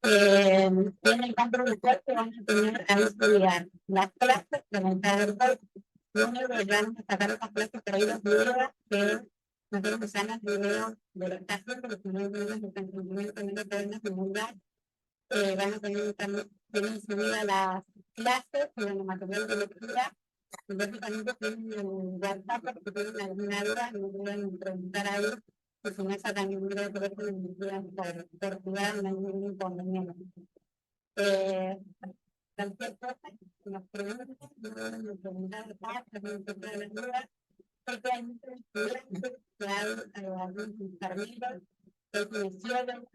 En el campo de deporte vamos a tener a estudiar las clases de mentalidad del cuerpo. Uno de vamos a sacar las clases traídas de videos que nosotros usamos videos de las clases, pero si no hay videos de entendimiento en la cadena mundial, van a tener también tienen subida las clases y el material de lectura. Básicamente tienen WhatsApp porque tienen alguna duda y me pueden preguntar ahí. Pues si no sacan ninguna de por Portugal, no hay ningún inconveniente. Cualquier cosa, si nos preguntan, nos preguntan de paz, también se puede ayudar, porque hay muchos estudiantes que hay algunos intermedios, que conocieron,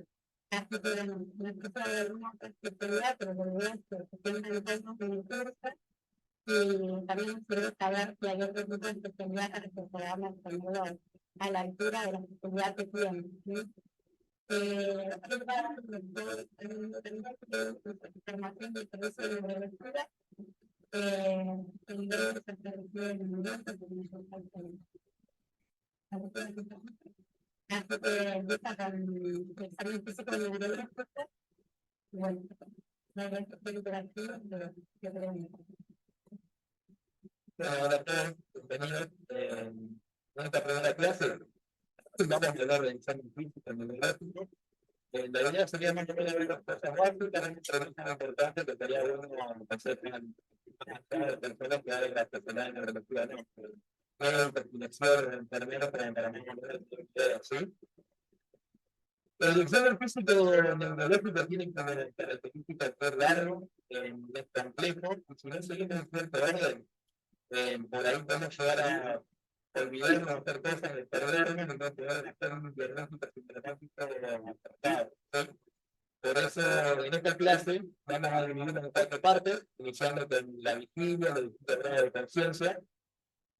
casi que no se puede alguna perspectiva, pero por ejemplo, que tienen entornos en el curso, y también nos quiero saber si hay otro tipo de especialidad para que podamos ponerlo a la altura de la especialidad que tienen. Información del servicio de lectura, tendré que ser el momento de así que empieza con el examen físico de respuesta. Bueno, la respuesta interactiva, pero yo creo que hola a todos, bienvenidos a esta primera clase. Vamos a hablar del examen físico neurológico. La idea sería más o menos ver las cosas básicas, preguntas importantes que estaría bueno hacer a personas que hagan la especialidad en neurología, no perfilación de enfermeros para entrenamiento ¿sí? El examen físico neurológico tiene características de ser largo, es complejo, y si no seguimos en cierto orden, por ahí podemos llegar a olvidarnos de hacer cosas, de perdernos, y no poder hacer un diagnóstico sintomático acertado. Por eso, en esta clase, vamos a dividirnos en 4 partes, iniciando con la vigilia, los distintos grados de conciencia,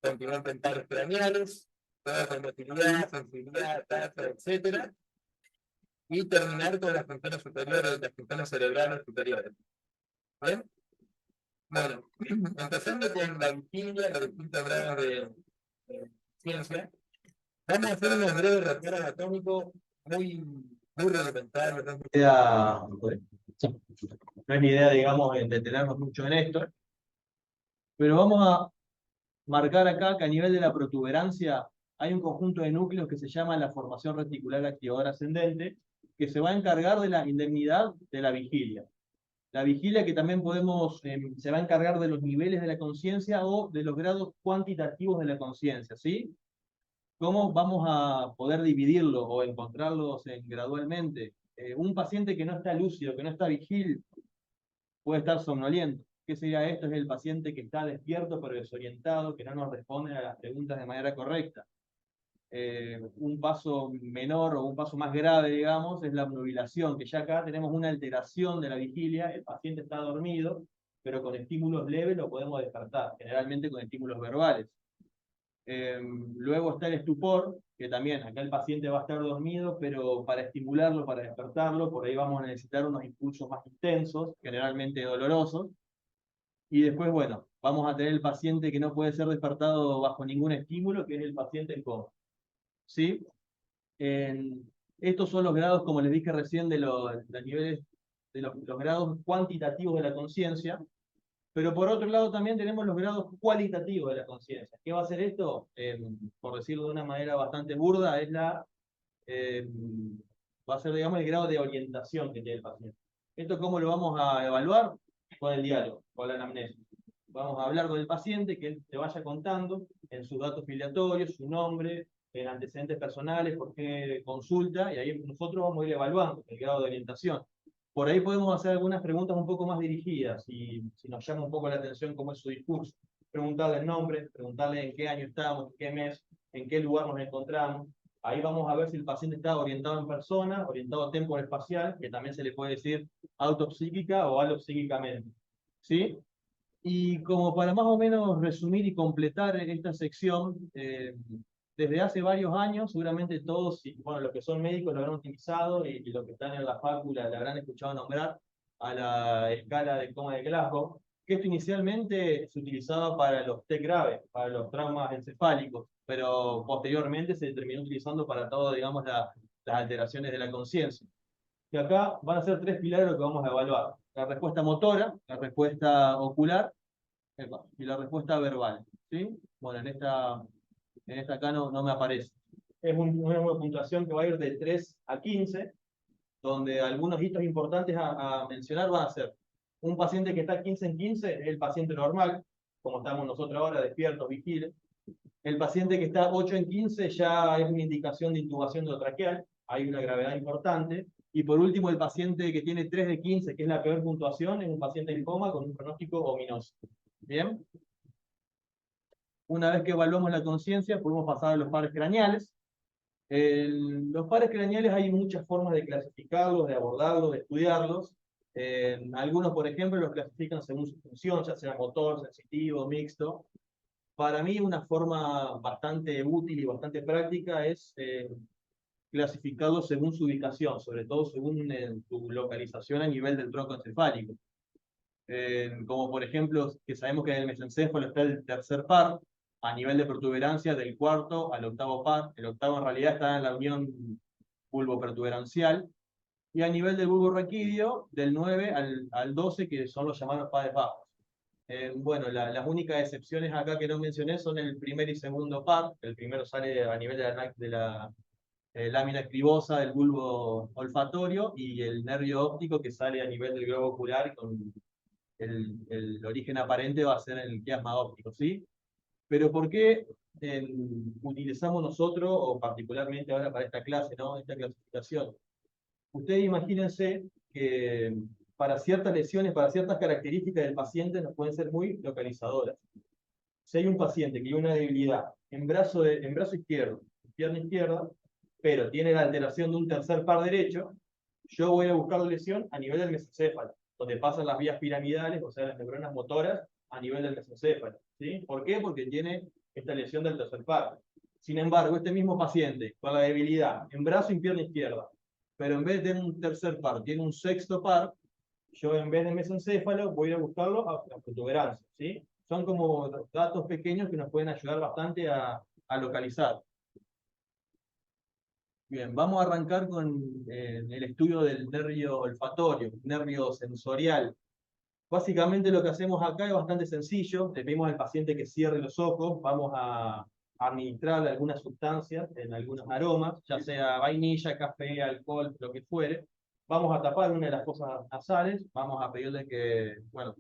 continuando en pares craneales, toda con motilidad, sensibilidad, tasa, etc. Y terminar con las funciones superiores, las funciones cerebrales superiores. ¿Bien? Bueno, empezando con la vigilia, los distintos grados de ciencia, vamos a hacer unos breves reparos atómicos muy rudimentario. No es ni idea, digamos, de detenernos mucho en esto, pero vamos a marcar acá que a nivel de la protuberancia hay un conjunto de núcleos que se llama la formación reticular activadora ascendente, que se va a encargar de la indemnidad de la vigilia. La vigilia que también podemos, se va a encargar de los niveles de la conciencia o de los grados cuantitativos de la conciencia, ¿sí? ¿Cómo vamos a poder dividirlo o encontrarlos gradualmente? Un paciente que no está lúcido, que no está vigil, puede estar somnoliento. ¿Qué sería esto? Es el paciente que está despierto pero desorientado, que no nos responde a las preguntas de manera correcta. Un paso menor o un paso más grave, digamos, es la obnubilación, que ya acá tenemos una alteración de la vigilia, el paciente está dormido, pero con estímulos leves lo podemos despertar, generalmente con estímulos verbales. Luego está el estupor, que también acá el paciente va a estar dormido, pero para estimularlo, para despertarlo, por ahí vamos a necesitar unos impulsos más intensos, generalmente dolorosos. Y después, bueno, vamos a tener el paciente que no puede ser despertado bajo ningún estímulo, que es el paciente en coma. ¿Sí? Estos son los grados, como les dije recién, de los niveles, de los grados cuantitativos de la conciencia. Pero por otro lado también tenemos los grados cualitativos de la conciencia. ¿Qué va a hacer esto? Por decirlo de una manera bastante burda, es va a ser, digamos, el grado de orientación que tiene el paciente. ¿Esto cómo lo vamos a evaluar? Con el diálogo, con la anamnesis. Vamos a hablar con el paciente, que él te vaya contando en sus datos filiatorios, su nombre, en antecedentes personales, por qué consulta, y ahí nosotros vamos a ir evaluando el grado de orientación. Por ahí podemos hacer algunas preguntas un poco más dirigidas, y si nos llama un poco la atención cómo es su discurso. Preguntarle el nombre, preguntarle en qué año estamos, en qué mes, en qué lugar nos encontramos. Ahí vamos a ver si el paciente está orientado en persona, orientado temporal-espacial, que también se le puede decir autopsíquica o alopsíquicamente. ¿Sí? Y como para más o menos resumir y completar esta sección, desde hace varios años, seguramente todos, bueno, los que son médicos lo habrán utilizado y los que están en la fácula la habrán escuchado nombrar a la escala de coma de Glasgow, que esto inicialmente se utilizaba para los TEC graves, para los traumas encefálicos, pero posteriormente se terminó utilizando para todo, digamos, las alteraciones de la conciencia. Y acá van a ser tres pilares lo que vamos a evaluar: la respuesta motora, la respuesta ocular y la respuesta verbal. ¿Sí? Bueno, en esta acá no me aparece. Es una puntuación que va a ir de 3 a 15, donde algunos hitos importantes a mencionar van a ser: un paciente que está 15 en 15 es el paciente normal, como estamos nosotros ahora, despiertos, vigiles. El paciente que está 8 en 15 ya es una indicación de intubación endotraqueal, hay una gravedad importante. Y por último, el paciente que tiene 3 de 15, que es la peor puntuación, es un paciente en coma con un pronóstico ominoso. ¿Bien? Una vez que evaluamos la conciencia, podemos pasar a los pares craneales. Los pares craneales hay muchas formas de clasificarlos, de abordarlos, de estudiarlos. Algunos, por ejemplo, los clasifican según su función, ya sea motor, sensitivo, mixto. Para mí, una forma bastante útil y bastante práctica es clasificarlos según su ubicación, sobre todo según su localización a nivel del tronco encefálico. Como por ejemplo, que sabemos que en el mesencéfalo está el tercer par, a nivel de protuberancia del cuarto al octavo par. El octavo en realidad está en la unión bulboprotuberancial. Y a nivel del bulbo raquídeo, del 9 al 12, que son los llamados pares bajos. Bueno, las únicas excepciones acá que no mencioné son el primer y segundo par. El primero sale a nivel de la lámina escribosa del bulbo olfatorio, y el nervio óptico que sale a nivel del globo ocular, con el origen aparente va a ser el quiasma óptico, ¿sí? Pero ¿por qué utilizamos nosotros, o particularmente ahora para esta clase, ¿no? Esta clasificación? Ustedes imagínense que para ciertas lesiones, para ciertas características del paciente, nos pueden ser muy localizadoras. Si hay un paciente que tiene una debilidad en brazo izquierdo, pierna izquierda, pero tiene la alteración de un tercer par derecho, yo voy a buscar la lesión a nivel del mesencéfalo, donde pasan las vías piramidales, o sea, las neuronas motoras, a nivel del mesencéfalo. ¿Sí? ¿Por qué? Porque tiene esta lesión del tercer par. Sin embargo, este mismo paciente, con la debilidad en brazo y pierna izquierda, pero en vez de tener un tercer par, tiene un sexto par, yo en vez de mesencéfalo voy a buscarlo a la protuberancia. ¿Sí? Son como datos pequeños que nos pueden ayudar bastante a localizar. Bien, vamos a arrancar con el estudio del nervio olfatorio, nervio sensorial. Básicamente lo que hacemos acá es bastante sencillo. Le pedimos al paciente que cierre los ojos, vamos a administrarle algunas sustancias en algunos aromas, ya sea vainilla, café, alcohol, lo que fuere. Vamos a tapar una de las fosas nasales, vamos a pedirle que, bueno,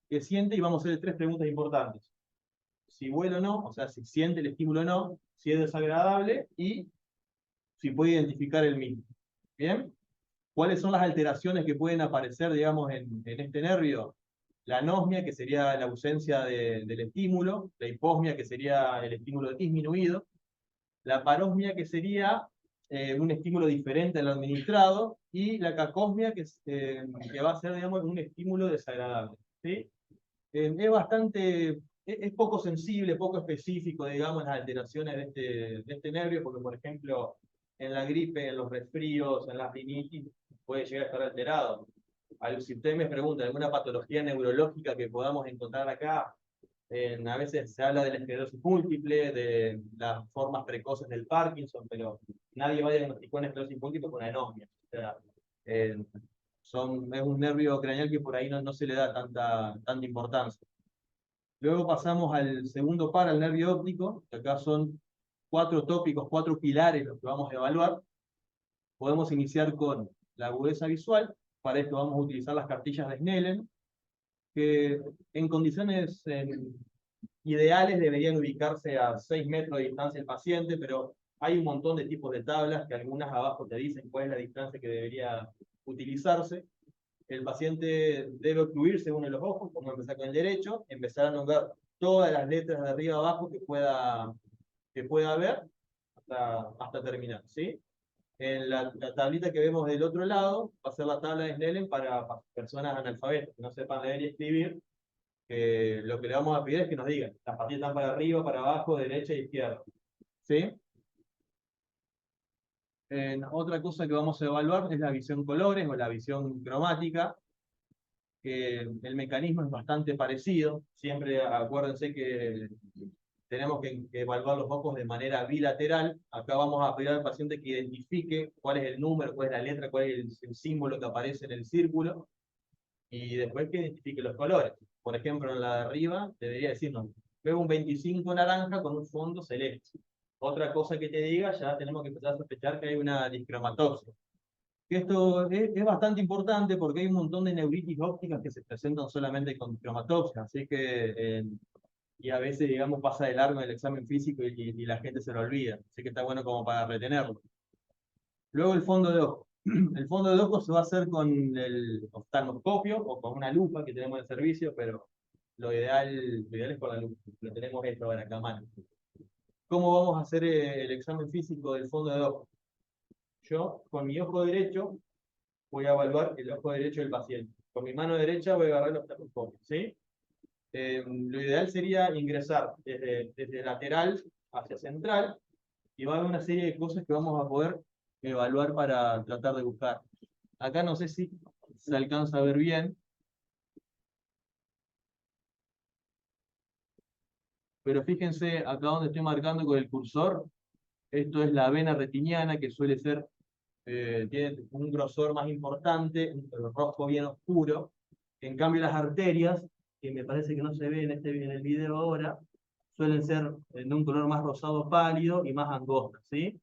que siente, y vamos a hacerle tres preguntas importantes: si huele o no, o sea, si siente el estímulo o no, si es desagradable y si puede identificar el mismo. ¿Bien? ¿Cuáles son las alteraciones que pueden aparecer, digamos, en este nervio? La anosmia, que sería la ausencia del estímulo; la hiposmia, que sería el estímulo disminuido; la parosmia, que sería un estímulo diferente al administrado; y la cacosmia, que va a ser, digamos, un estímulo desagradable. ¿Sí? Es poco sensible, poco específico, digamos, las alteraciones de este nervio, porque, por ejemplo, en la gripe, en los resfríos, en las rinitis, puede llegar a estar alterado. Si usted me pregunta alguna patología neurológica que podamos encontrar acá, a veces se habla de la esclerosis múltiple, de las formas precoces del Parkinson, pero nadie va a diagnosticar una esclerosis múltiple con anosmia. O sea, eh, es un nervio craneal que por ahí no se le da tanta importancia. Luego pasamos al segundo par, al nervio óptico, que acá son 4 tópicos, 4 pilares los que vamos a evaluar. Podemos iniciar con la agudeza visual. Para esto vamos a utilizar las cartillas de Snellen, que en condiciones ideales deberían ubicarse a 6 metros de distancia del paciente, pero Hay un montón de tipos de tablas, que algunas abajo te dicen cuál es la distancia que debería utilizarse. El paciente debe ocluirse uno de los ojos, como empezar con el derecho, empezar a nombrar todas las letras de arriba a abajo que pueda ver hasta terminar, ¿sí? En la tablita que vemos del otro lado va a ser la tabla de Snellen para personas analfabetas que no sepan leer y escribir. Lo que le vamos a pedir es que nos digan, las pastillas están para arriba, para abajo, derecha e izquierda, ¿sí? Otra cosa que vamos a evaluar es la visión colores o la visión cromática, que el mecanismo es bastante parecido. Siempre acuérdense que tenemos que evaluar los ojos de manera bilateral. Acá vamos a pedir al paciente que identifique cuál es el número, cuál es la letra, cuál es el símbolo que aparece en el círculo, y después que identifique los colores. Por ejemplo, en la de arriba debería decirnos, veo un 25 naranja con un fondo celeste. Otra cosa que te diga, ya tenemos que empezar a sospechar que hay una discromatopsia. Esto es bastante importante porque hay un montón de neuritis ópticas que se presentan solamente con discromatopsia, así que y a veces, digamos, pasa de largo el examen físico y la gente se lo olvida, así que está bueno como para retenerlo. Luego el fondo de ojo. El fondo de ojo se va a hacer con el oftalmoscopio o con una lupa que tenemos en el servicio, pero lo ideal es con la lupa. Lo tenemos esto ahora acá a mano. ¿Cómo vamos a hacer el examen físico del fondo de ojo? Yo, con mi ojo derecho, voy a evaluar el ojo derecho del paciente. Con mi mano derecha voy a agarrar el oftalmoscopio, ¿sí? Lo ideal sería ingresar desde lateral hacia central, y va a haber una serie de cosas que vamos a poder evaluar para tratar de buscar. Acá no sé si se alcanza a ver bien, pero fíjense acá donde estoy marcando con el cursor, esto es la vena retiniana, que suele ser, tiene un grosor más importante, un rojo bien oscuro. En cambio las arterias, que me parece que no se ve en el video ahora, suelen ser de un color más rosado pálido y más angostas, ¿sí?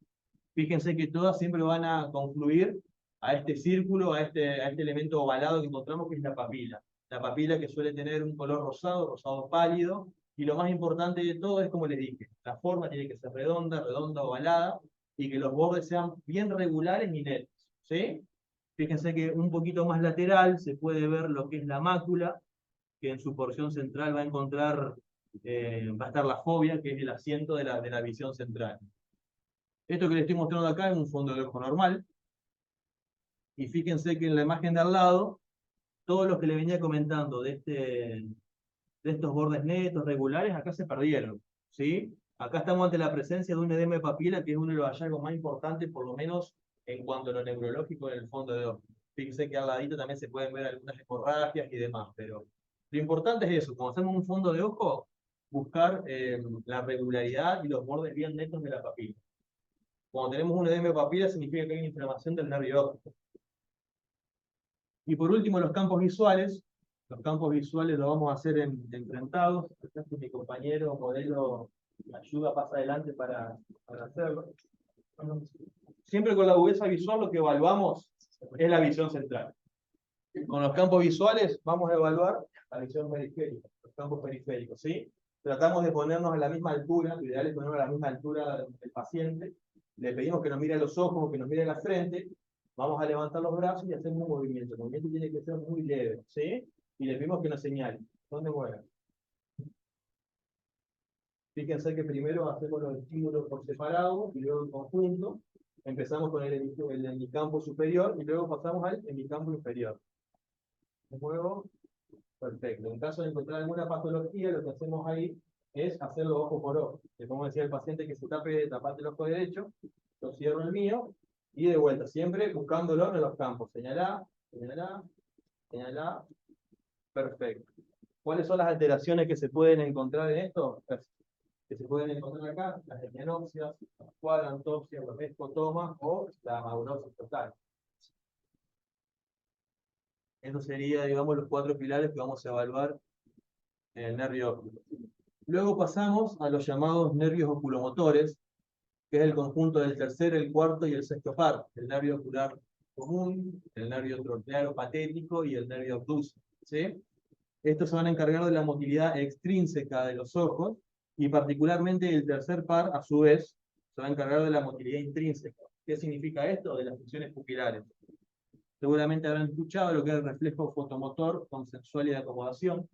Fíjense que todas siempre van a confluir a este círculo, a este elemento ovalado que encontramos, que es la papila. La papila que suele tener un color rosado, rosado pálido, y lo más importante de todo es, como les dije, la forma tiene que ser redonda, redonda, ovalada, y que los bordes sean bien regulares y netos, ¿sí? Fíjense que un poquito más lateral se puede ver lo que es la mácula, que en su porción central va a encontrar, va a estar la fobia, que es el asiento de la visión central. Esto que les estoy mostrando acá es un fondo de ojo normal, y fíjense que en la imagen de al lado, todos los que le venía comentando de estos bordes netos, regulares, acá se perdieron, ¿sí? Acá estamos ante la presencia de un edema de papila, que es uno de los hallazgos más importantes, por lo menos en cuanto a lo neurológico en el fondo de ojo. Fíjense que al ladito también se pueden ver algunas hemorragias y demás, pero lo importante es eso, cuando hacemos un fondo de ojo, buscar la regularidad y los bordes bien netos de la papila. Cuando tenemos un edema de papila significa que hay una inflamación del nervio óptico. Y por último, los campos visuales. Los campos visuales los vamos a hacer enfrentados. Acá mi compañero modelo me ayuda, pasa adelante para hacerlo. Siempre con la agudeza visual lo que evaluamos es la visión central. Con los campos visuales vamos a evaluar la visión periférica, los campos periféricos, ¿sí? Tratamos de ponernos a la misma altura, lo ideal es ponernos a la misma altura del paciente. Le pedimos que nos mire a los ojos, que nos mire a la frente. Vamos a levantar los brazos y hacemos un movimiento. El movimiento tiene que ser muy leve, ¿sí? Y le pedimos que nos señale. ¿Dónde mueven? Fíjense que primero hacemos los estímulos por separado y luego en conjunto. Empezamos con el hemicampo superior y luego pasamos al hemicampo inferior. Me muevo. Perfecto. En caso de encontrar alguna patología, lo que hacemos ahí es hacerlo ojo por ojo. Le podemos decir al paciente que se tapate el ojo derecho, yo cierro el mío, y de vuelta, siempre buscándolo en los campos. Señalá, señalá, señalá. Perfecto. ¿Cuáles son las alteraciones que se pueden encontrar en esto? Que se pueden encontrar acá: las epianopsias, las cuadrantopsias, los escotomas o la amaurosis total. Eso sería, digamos, los 4 pilares que vamos a evaluar en el nervio óptico. Luego pasamos a los llamados nervios oculomotores, que es el conjunto del tercer, el cuarto y el sexto par: el nervio ocular común, el nervio troqulearo patético y el nervio obtuso, ¿sí? Estos se van a encargar de la motilidad extrínseca de los ojos, y particularmente el tercer par, a su vez, se va a encargar de la motilidad intrínseca. ¿Qué significa esto? De las funciones pupilares. Seguramente habrán escuchado lo que es el reflejo fotomotor consensual y de acomodación,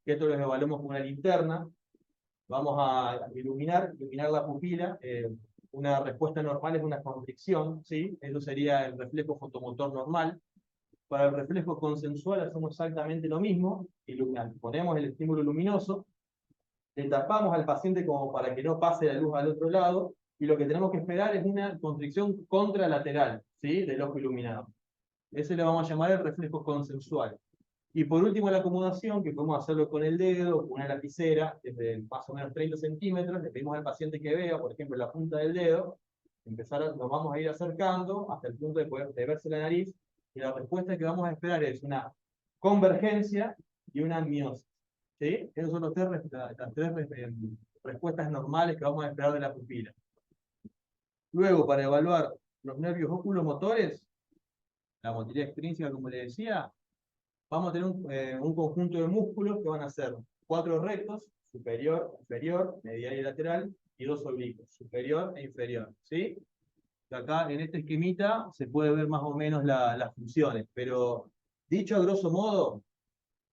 que esto lo evaluamos con una linterna. Vamos a iluminar la pupila. Una respuesta normal es una constricción, ¿sí? Eso sería el reflejo fotomotor normal. Para el reflejo consensual hacemos exactamente lo mismo. Ponemos el estímulo luminoso, le tapamos al paciente como para que no pase la luz al otro lado, y lo que tenemos que esperar es una constricción contralateral, ¿sí? Del ojo iluminado. Ese le vamos a llamar el reflejo consensual. Y por último, la acomodación, que podemos hacerlo con el dedo, con una lapicera, desde más o menos 30 centímetros. Le pedimos al paciente que vea, por ejemplo, la punta del dedo. Nos vamos a ir acercando hasta el punto de verse la nariz. Y la respuesta que vamos a esperar es una convergencia y una miosis. ¿Sí? Esas son las tres respuestas normales que vamos a esperar de la pupila. Luego, para evaluar los nervios oculomotores, la motilidad extrínseca, como le decía, vamos a tener un conjunto de músculos que van a ser 4 rectos, superior, inferior, medial y lateral, y 2 oblicuos, superior e inferior. ¿Sí? Acá en este esquemita se puede ver más o menos las funciones, pero dicho a grosso modo,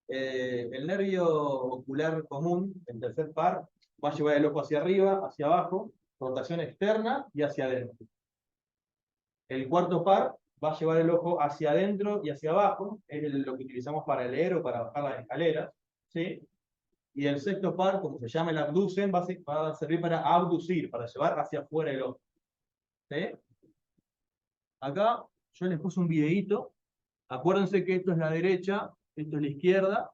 el nervio ocular común, el tercer par, va a llevar el ojo hacia arriba, hacia abajo, rotación externa y hacia adentro. El cuarto par va a llevar el ojo hacia adentro y hacia abajo, es lo que utilizamos para leer o para bajar las escaleras, ¿sí? Y el sexto par, como se llama el abducen, va a servir para abducir, para llevar hacia afuera el ojo. ¿Sí? Acá yo les puse un videíto. Acuérdense que esto es la derecha, esto es la izquierda.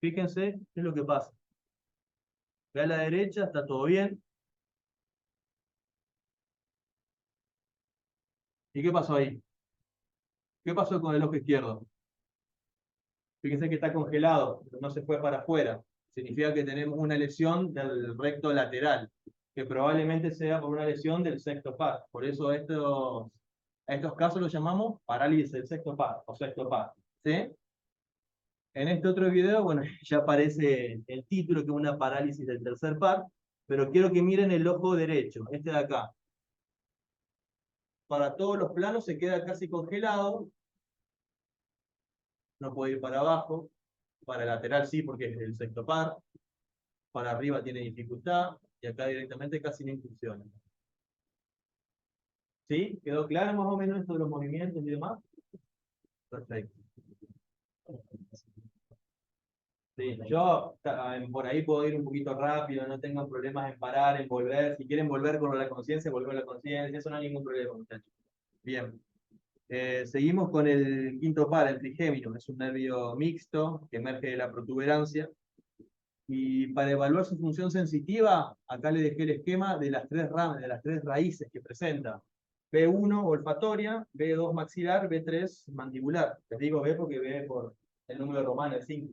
Fíjense qué es lo que pasa. Ve a la derecha, está todo bien. ¿Y qué pasó ahí? ¿Qué pasó con el ojo izquierdo? Fíjense que está congelado, no se fue para afuera. Significa que tenemos una lesión del recto lateral, que probablemente sea por una lesión del sexto par. Por eso a estos casos los llamamos parálisis del sexto par o sexto par. ¿Sí? En este otro video, bueno, ya aparece el título, que es una parálisis del tercer par, pero quiero que miren el ojo derecho, este de acá. Para todos los planos se queda casi congelado, no puede ir para abajo, para el lateral sí, porque es el sexto par, para arriba tiene dificultad, y acá directamente casi no funciona. ¿Sí? ¿Quedó claro más o menos esto de los movimientos y demás? Perfecto. Sí, yo por ahí puedo ir un poquito rápido, no tengan problemas en parar, en volver. Si quieren volver con la conciencia, volver a la conciencia, eso no hay ningún problema, muchachos. Bien. Seguimos con el quinto par, el trigémino. Es un nervio mixto que emerge de la protuberancia. Y para evaluar su función sensitiva, acá le dejé el esquema de las 3 ramas, de las 3 raíces que presenta. B1 olfatoria, B2 maxilar, B3 mandibular. Les digo B porque B por el número romano, el 5.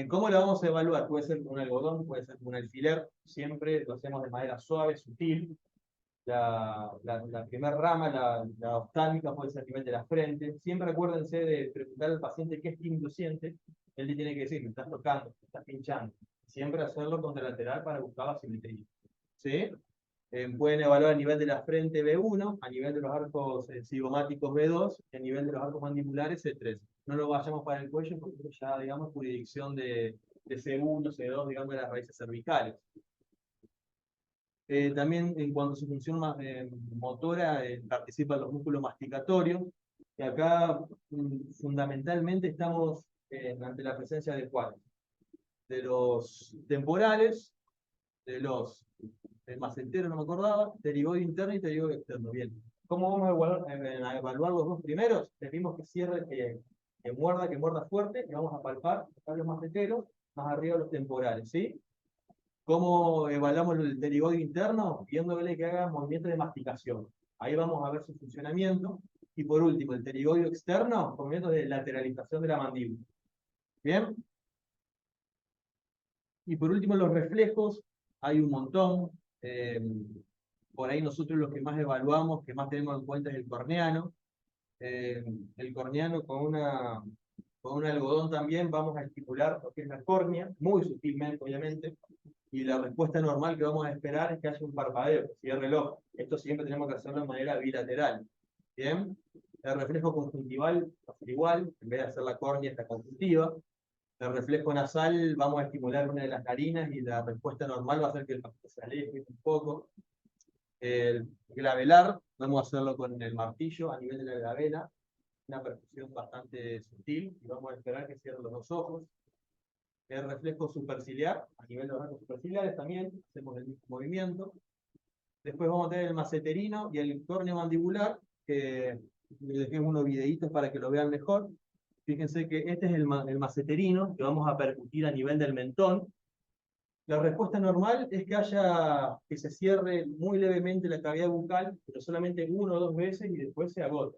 ¿Cómo lo vamos a evaluar? Puede ser con un algodón, puede ser con un alfiler. Siempre lo hacemos de manera suave, sutil. La primera rama, la oftálmica, puede ser a nivel de la frente. Siempre acuérdense de preguntar al paciente qué estímulo siente. Él le tiene que decir, me estás tocando, me estás pinchando. Siempre hacerlo contralateral para buscar la simetría. ¿Sí? Pueden evaluar a nivel de la frente B1, a nivel de los arcos cigomáticos B2, y a nivel de los arcos mandibulares C3. No lo vayamos para el cuello porque ya, digamos, jurisdicción de C1, C2, digamos, de las raíces cervicales. También en cuanto a su función motora, participan los músculos masticatorios, y acá fundamentalmente estamos ante la presencia de cuáles, de los temporales, de los macenteros, no me acordaba, pterigoide interno y pterigoide externo. Bien, ¿cómo vamos a evaluar los dos primeros? Les vimos que cierre, que muerda fuerte, y vamos a palpar los macenteros, más arriba los temporales, ¿sí? ¿Cómo evaluamos el pterigoide interno? Viéndole que haga movimientos de masticación. Ahí vamos a ver su funcionamiento. Y por último, el pterigoide externo, movimientos de lateralización de la mandíbula. ¿Bien? Y por último, los reflejos. Hay un montón. Por ahí nosotros los que más evaluamos, que más tenemos en cuenta es el corneano. El corneano con un algodón también vamos a estimular lo que es la córnea, muy sutilmente, obviamente. y la respuesta normal que vamos a esperar es que haya un parpadeo, que cierre el ojo. Esto siempre tenemos que hacerlo de manera bilateral. ¿Bien? El reflejo conjuntival va a ser igual, en vez de hacer la córnea, esta conjuntiva. El reflejo nasal, vamos a estimular una de las narinas y la respuesta normal va a ser que el paciente se aleje un poco. El glabelar, vamos a hacerlo con el martillo a nivel de la glabela, una percusión bastante sutil, y vamos a esperar que cierren los dos ojos. El reflejo superciliar, a nivel de los rasgos superciliares también, hacemos el mismo movimiento. Después vamos a tener el maceterino y el córneo mandibular, que les dejé unos videitos para que lo vean mejor. Fíjense que este es el maceterino, que vamos a percutir a nivel del mentón. La respuesta normal es que se cierre muy levemente la cavidad bucal, pero solamente 1 o 2 veces y después se agota.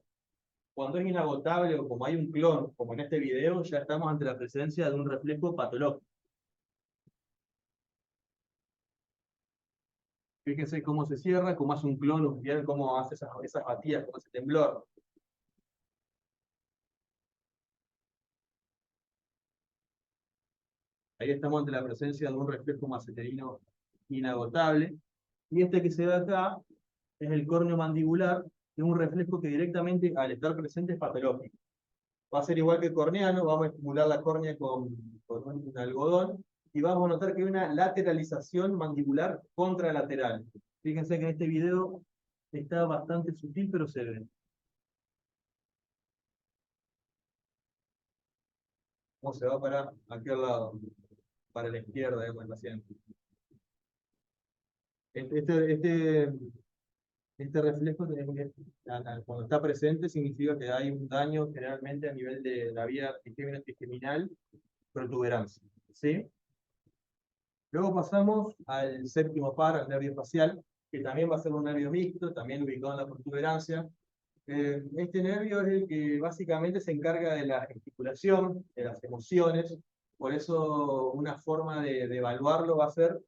Cuando es inagotable o como hay un clon, como en este video, ya estamos ante la presencia de un reflejo patológico. Fíjense cómo se cierra, cómo hace un clon, ¿vieron cómo hace esas batidas, cómo hace temblor? Ahí estamos ante la presencia de un reflejo maceterino inagotable. Y este que se ve acá es el córneo mandibular, que es un reflejo que directamente al estar presente es patológico. Va a ser igual que el corneano, vamos a estimular la córnea con un algodón y vamos a notar que hay una lateralización mandibular contralateral. Fíjense que en este video está bastante sutil, pero se ve. ¿Cómo se va para aquí al lado? Para la izquierda del paciente. Este reflejo, cuando está presente, significa que hay un daño generalmente a nivel de la vía trigeminal, protuberancia. ¿Sí? Luego pasamos al séptimo par, al nervio facial, que también va a ser un nervio mixto, también ubicado en la protuberancia. Este nervio es el que básicamente se encarga de la gesticulación, de las emociones. Por eso una forma de evaluarlo va a ser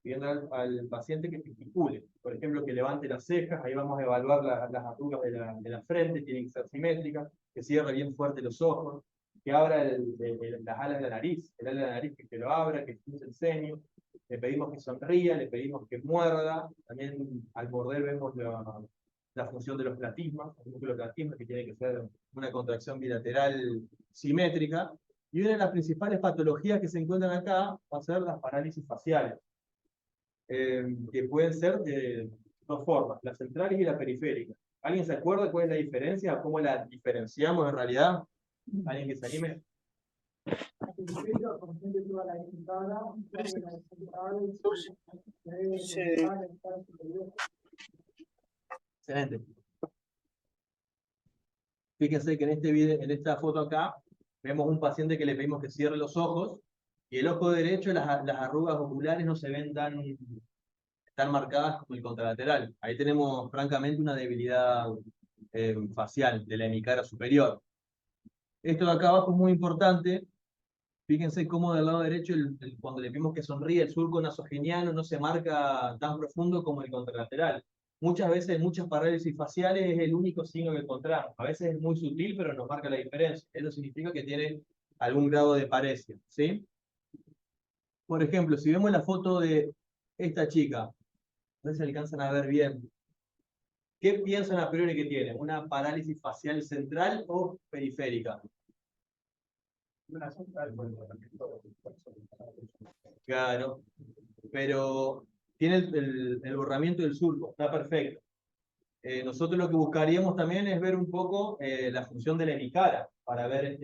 pidiendo al paciente que gesticule. Por ejemplo, que levante las cejas, ahí vamos a evaluar las arrugas de la frente, tienen que ser simétricas, que cierre bien fuerte los ojos, que abra las alas de la nariz, el ala de la nariz que lo abra, que expulse el ceño. Le pedimos que sonría, le pedimos que muerda. También al morder vemos la función de los platismas, el músculo platisma, que tiene que ser una contracción bilateral simétrica. Y una de las principales patologías que se encuentran acá va a ser las parálisis faciales. Que pueden ser de dos formas, las centrales y la periférica. ¿Alguien se acuerda cuál es la diferencia? ¿Cómo la diferenciamos en realidad? ¿Alguien que se anime? Excelente. Fíjense que en este video, en esta foto acá, vemos un paciente que le pedimos que cierre los ojos, y el ojo derecho, las arrugas oculares no se ven tan marcadas como el contralateral. Ahí tenemos francamente una debilidad facial de la hemicara superior. Esto de acá abajo es muy importante. Fíjense cómo del lado derecho, cuando le pedimos que sonríe, el surco nasogeniano no se marca tan profundo como el contralateral. Muchas veces, en muchas parálisis faciales, es el único signo que encontramos. A veces es muy sutil, pero nos marca la diferencia. Eso significa que tiene algún grado de paresia, ¿sí? Por ejemplo, si vemos la foto de esta chica, no sé si alcanzan a ver bien. ¿Qué piensan a priori que tiene? ¿Una parálisis facial central o periférica? Claro, pero tiene el borramiento del surco, está perfecto. Nosotros lo que buscaríamos también es ver un poco la función de la hemicara, para ver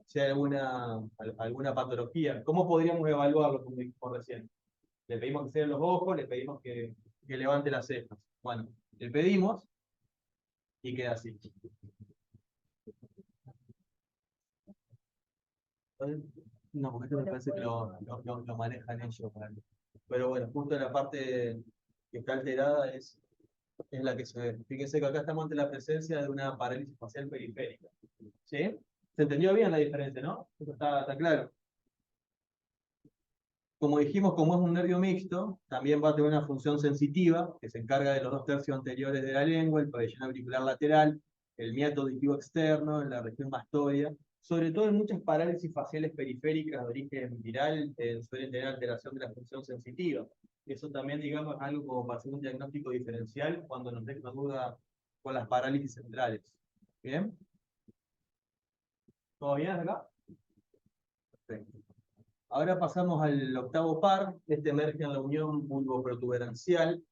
si hay alguna patología. ¿Cómo podríamos evaluarlo, como dijimos recién? Le pedimos que cierre los ojos, le pedimos que levante las cejas. Bueno, le pedimos y queda así. No, porque esto me parece que lo manejan ellos. Pero bueno, justo la parte que está alterada es la que se ve. Fíjense que acá estamos ante la presencia de una parálisis facial periférica. ¿Sí? ¿Se entendió bien la diferencia, no? Eso está claro. Como dijimos, como es un nervio mixto, también va a tener una función sensitiva, que se encarga de los 2/3 anteriores de la lengua, el pabellón auricular lateral, el miato auditivo externo, la región mastoidea, Sobre todo en muchas parálisis faciales periféricas de origen viral, suelen tener alteración de la función sensitiva. Eso también, digamos, es algo como para hacer un diagnóstico diferencial cuando nos deja duda con las parálisis centrales. ¿Bien? ¿Todo bien acá? Perfecto. Ahora pasamos al octavo par. Este emerge en la unión bulboprotuberancial.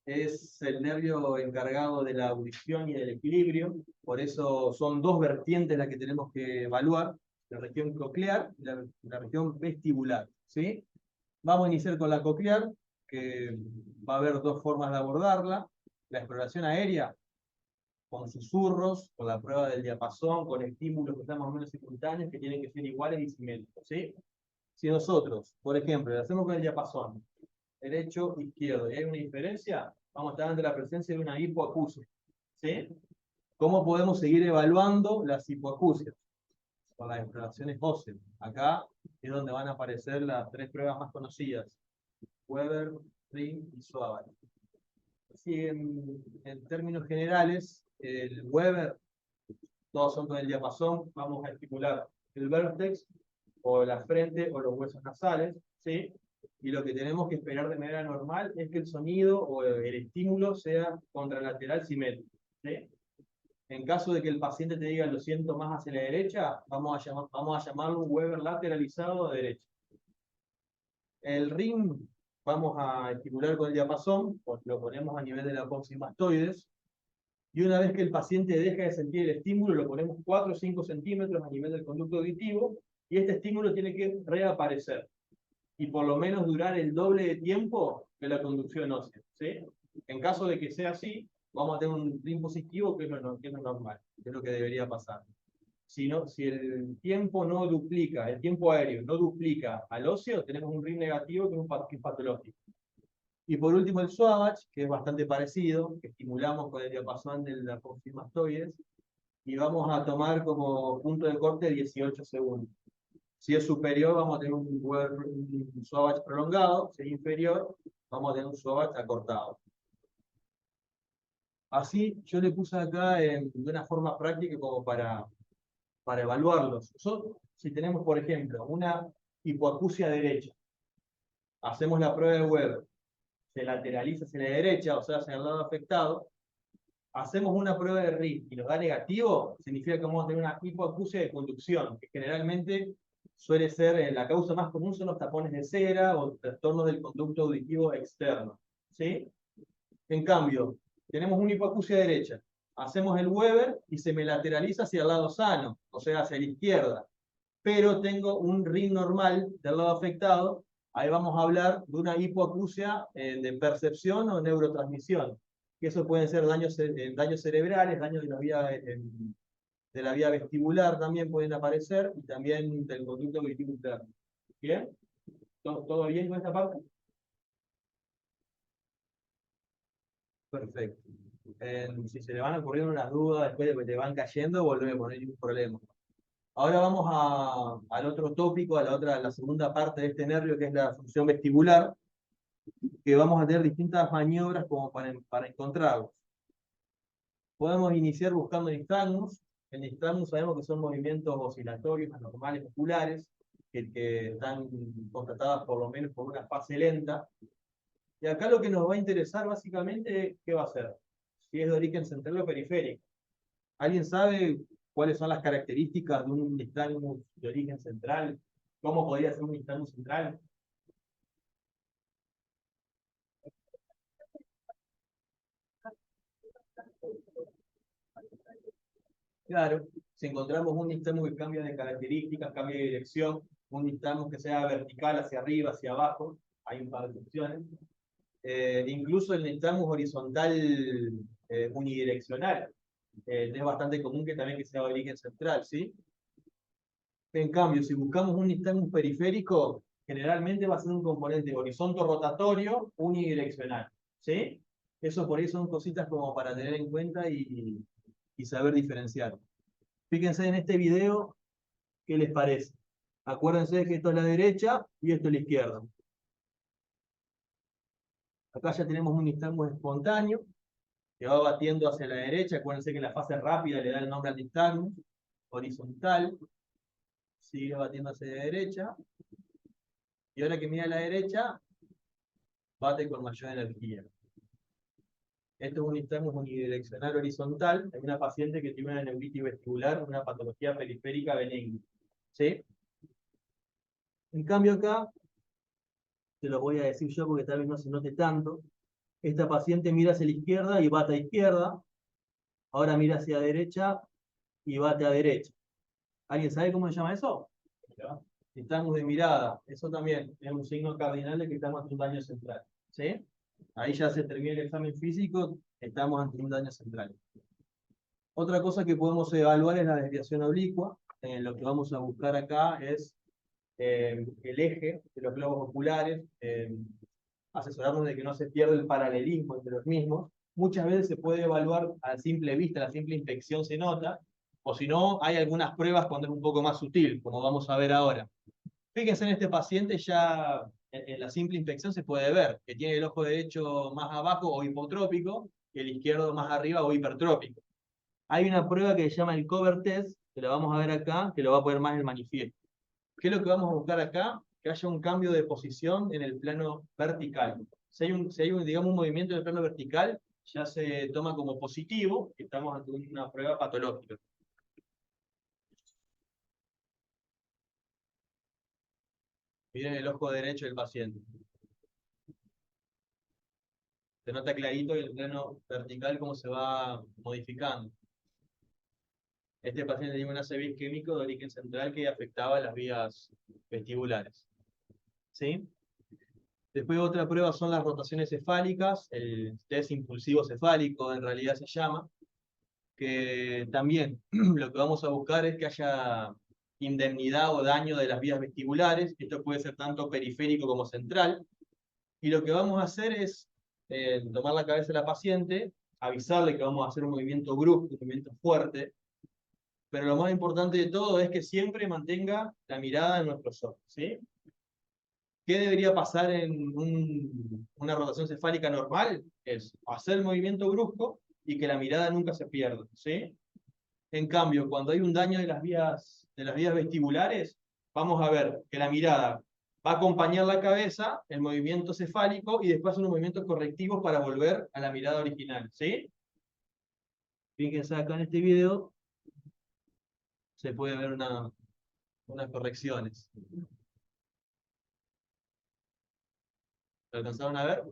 Es el nervio encargado de la audición y del equilibrio. Por eso son dos vertientes las que tenemos que evaluar: la región coclear y la región vestibular. ¿Sí? Vamos a iniciar con la coclear, que va a haber dos formas de abordarla: la exploración aérea, con susurros, con la prueba del diapasón, con estímulos que están más o menos simultáneos, que tienen que ser iguales y simétricos. ¿Sí? Si nosotros, por ejemplo, lo hacemos con el diapasón, derecho, izquierdo, y hay una diferencia, vamos a estar ante la presencia de una hipoacusia. ¿Sí? ¿Cómo podemos seguir evaluando las hipoacusias? Con las exploraciones óseas. Acá es donde van a aparecer las tres pruebas más conocidas: Weber, Ring y Swabat. Sí, en términos generales, el Weber, todos son con el diapasón, vamos a estimular el vértex, o la frente, o los huesos nasales, ¿sí? Y lo que tenemos que esperar de manera normal es que el sonido o el estímulo sea contralateral simétrico, ¿sí? En caso de que el paciente te diga lo siento más hacia la derecha, vamos a llamarlo un Weber lateralizado de derecha. El ring vamos a estimular con el diapasón, pues lo ponemos a nivel de la apófisis mastoides, y una vez que el paciente deja de sentir el estímulo, lo ponemos 4 o 5 centímetros a nivel del conducto auditivo, y este estímulo tiene que reaparecer, y por lo menos durar el doble de tiempo de la conducción ósea. ¿Sí? En caso de que sea así, vamos a tener un ring positivo, que es lo normal, que es lo que debería pasar. Si el tiempo no duplica, el tiempo aéreo no duplica al óseo, tenemos un ring negativo que es patológico. Y por último el Swabat, que es bastante parecido, que estimulamos con el diapasón de la apófisis mastoides, y vamos a tomar como punto de corte 18 segundos. Si es superior, vamos a tener un Swabat prolongado; si es inferior, vamos a tener un Swabat acortado. Así yo le puse acá de una forma práctica como para evaluarlos. Si tenemos, por ejemplo, una hipoacusia derecha, hacemos la prueba de Weber, se lateraliza hacia la derecha, o sea, hacia el lado afectado, hacemos una prueba de RIF y nos da negativo, significa que vamos a tener una hipoacusia de conducción, que generalmente suele ser, la causa más común son los tapones de cera o trastornos del conducto auditivo externo. ¿Sí? En cambio, tenemos una hipoacusia derecha, hacemos el Weber y se me lateraliza hacia el lado sano, o sea, hacia la izquierda, pero tengo un ring normal del lado afectado. Ahí vamos a hablar de una hipoacusia de percepción o neurotransmisión, que eso pueden ser daños cerebrales, daños de la vía vestibular también pueden aparecer, y también del conducto auditivo interno. ¿Bien? ¿Todo bien con esta parte? Perfecto. Si se le van ocurriendo unas dudas después de que te van cayendo, volvemos, no hay ningún problema. Ahora vamos al otro tópico, a la segunda parte de este nervio, que es la función vestibular, que vamos a tener distintas maniobras como para encontrarlos. Podemos iniciar buscando nistagmus. El nistagmus sabemos que son movimientos oscilatorios anormales musculares, que están constatadas por lo menos por una fase lenta. Y acá lo que nos va a interesar básicamente, ¿qué va a ser? Si es de origen central o periférico. ¿Alguien sabe cuáles son las características de un nistagmus de origen central? ¿Cómo podría ser un nistagmus central? Claro, si encontramos un nistagmus que cambia de características, cambia de dirección, un nistagmus que sea vertical hacia arriba, hacia abajo, hay un par de opciones. Incluso el nistagmus horizontal unidireccional es bastante común que también que sea de origen central, ¿sí? En cambio, si buscamos un nistagmus periférico, generalmente va a ser un componente horizonte rotatorio unidireccional, ¿sí? Eso por ahí son cositas como para tener en cuenta y saber diferenciar. Fíjense en este video, ¿qué les parece? Acuérdense que esto es la derecha y esto es la izquierda. Acá ya tenemos un nistagmus espontáneo que va batiendo hacia la derecha. Acuérdense que la fase rápida le da el nombre al nistagmus horizontal. sigue batiendo hacia la derecha, y ahora que mira a la derecha, bate con mayor energía. Esto es un istmo unidireccional horizontal en una paciente que tiene una neuritis vestibular, una patología periférica benigna. ¿Sí? En cambio acá, te lo voy a decir yo porque tal vez no se note tanto, esta paciente mira hacia la izquierda y bate a izquierda, ahora mira hacia la derecha y bate a derecha. ¿Alguien sabe cómo se llama eso? Estamos de mirada, eso también es un signo cardinal de que estamos ante un daño central. ¿Sí? Ahí ya se termina el examen físico, estamos ante un daño central. Otra cosa que podemos evaluar es la desviación oblicua. Lo que vamos a buscar acá es el eje de los globos oculares, asesorarnos de que no se pierda el paralelismo entre los mismos. Muchas veces se puede evaluar a simple vista, la simple inspección se nota, o si no, hay algunas pruebas cuando es un poco más sutil, como vamos a ver ahora. Fíjense en este paciente, ya en la simple inspección se puede ver que tiene el ojo derecho más abajo o hipotrópico, y el izquierdo más arriba o hipertrópico. Hay una prueba que se llama el cover test, que la vamos a ver acá, que lo va a poner más el manifiesto. ¿Qué es lo que vamos a buscar acá? Que haya un cambio de posición en el plano vertical. Si hay un, digamos, un movimiento en el plano vertical, ya se toma como positivo, que estamos ante una prueba patológica. Miren el ojo derecho del paciente. Se nota clarito el plano vertical cómo se va modificando. Este paciente tiene un ACV isquémico de origen central que afectaba las vías vestibulares. ¿Sí? Después otra prueba son las rotaciones cefálicas, el test impulsivo cefálico en realidad se llama, que también lo que vamos a buscar es que haya indemnidad o daño de las vías vestibulares. Esto puede ser tanto periférico como central, y lo que vamos a hacer es tomar la cabeza de la paciente, avisarle que vamos a hacer un movimiento brusco, un movimiento fuerte, pero lo más importante de todo es que siempre mantenga la mirada en nuestros ojos, ¿sí? ¿Qué debería pasar en una rotación cefálica normal? Es hacer el movimiento brusco y que la mirada nunca se pierda, ¿sí? En cambio, cuando hay un daño de las vías vestibulares, vamos a ver que la mirada va a acompañar la cabeza, el movimiento cefálico, y después unos movimientos correctivos para volver a la mirada original, ¿sí? Fíjense acá en este video, se puede ver unas correcciones. ¿Lo alcanzaron a ver?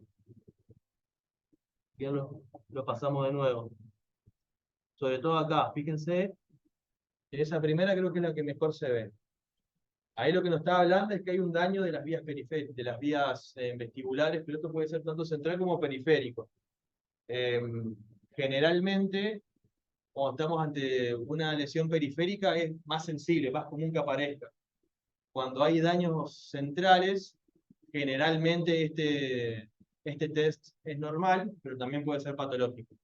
Bien, lo pasamos de nuevo. Sobre todo acá, fíjense, esa primera creo que es la que mejor se ve. Ahí lo que nos está hablando es que hay un daño de las vías periféricas, de las vías vestibulares, pero esto puede ser tanto central como periférico. Generalmente, cuando estamos ante una lesión periférica, es más sensible, más común que aparezca. Cuando hay daños centrales, generalmente este test es normal, pero también puede ser patológico.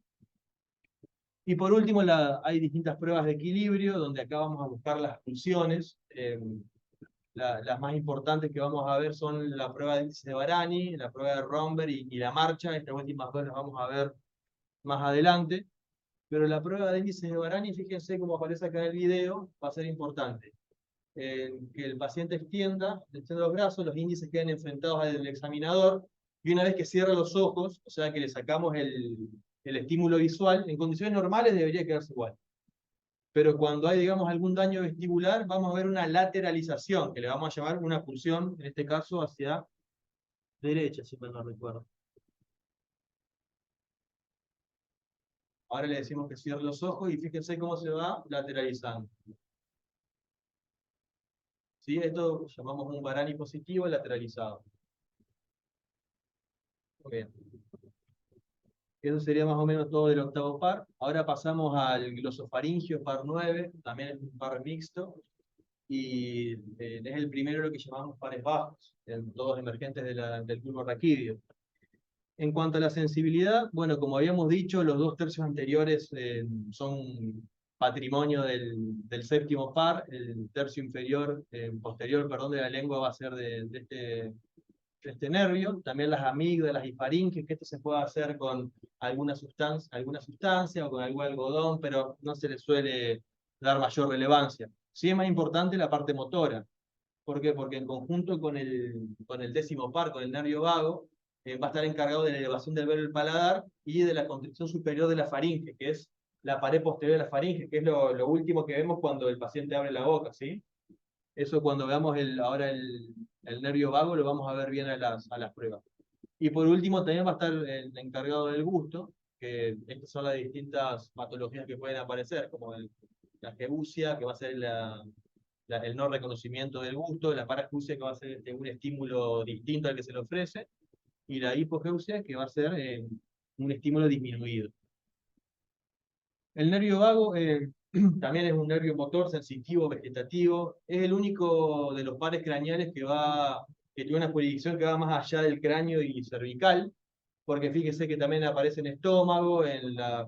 Y por último, hay distintas pruebas de equilibrio, donde acá vamos a buscar las pulsiones. Las más importantes que vamos a ver son la prueba de índice de Barani, la prueba de Romberg y la marcha. Estas últimas dos las vamos a ver más adelante. Pero la prueba de índice de Barani, fíjense cómo aparece acá en el video, va a ser importante. Que el paciente extienda los brazos, los índices queden enfrentados al examinador, y una vez que cierra los ojos, o sea que le sacamos el estímulo visual, en condiciones normales debería quedarse igual. Pero cuando hay, digamos, algún daño vestibular, vamos a ver una lateralización, que le vamos a llamar una pulsión, en este caso, hacia derecha, si mal no recuerdo. Ahora le decimos que cierre los ojos y fíjense cómo se va lateralizando. ¿Sí? Esto llamamos un Barani positivo lateralizado. Bien. Eso sería más o menos todo del octavo par. Ahora pasamos al glosofaringio, par 9, también es un par mixto, y es el primero lo que llamamos pares bajos, todos emergentes del bulbo raquídeo. En cuanto a la sensibilidad, bueno, como habíamos dicho, los 2/3 anteriores son patrimonio del séptimo par, el tercio inferior, posterior, perdón, de la lengua va a ser de este nervio, también las amígdalas y faringes, que esto se puede hacer con alguna sustancia o con algún algodón, pero no se le suele dar mayor relevancia. Sí es más importante la parte motora. ¿Por qué? Porque en conjunto con el décimo par, con el nervio vago, va a estar encargado de la elevación del velo del paladar y de la constricción superior de la faringe, que es la pared posterior de la faringe, que es lo último que vemos cuando el paciente abre la boca, ¿sí? Eso cuando veamos ahora el nervio vago lo vamos a ver bien a las pruebas. Y por último también va a estar el encargado del gusto, que estas son las distintas patologías que pueden aparecer, como la geusia, que va a ser el no reconocimiento del gusto, la parageusia, que va a ser un estímulo distinto al que se le ofrece, y la hipogeusia, que va a ser un estímulo disminuido. El nervio vago también es un nervio motor sensitivo, vegetativo, es el único de los pares craneales que tiene una jurisdicción que va más allá del cráneo y cervical, porque fíjese que también aparece en estómago, en la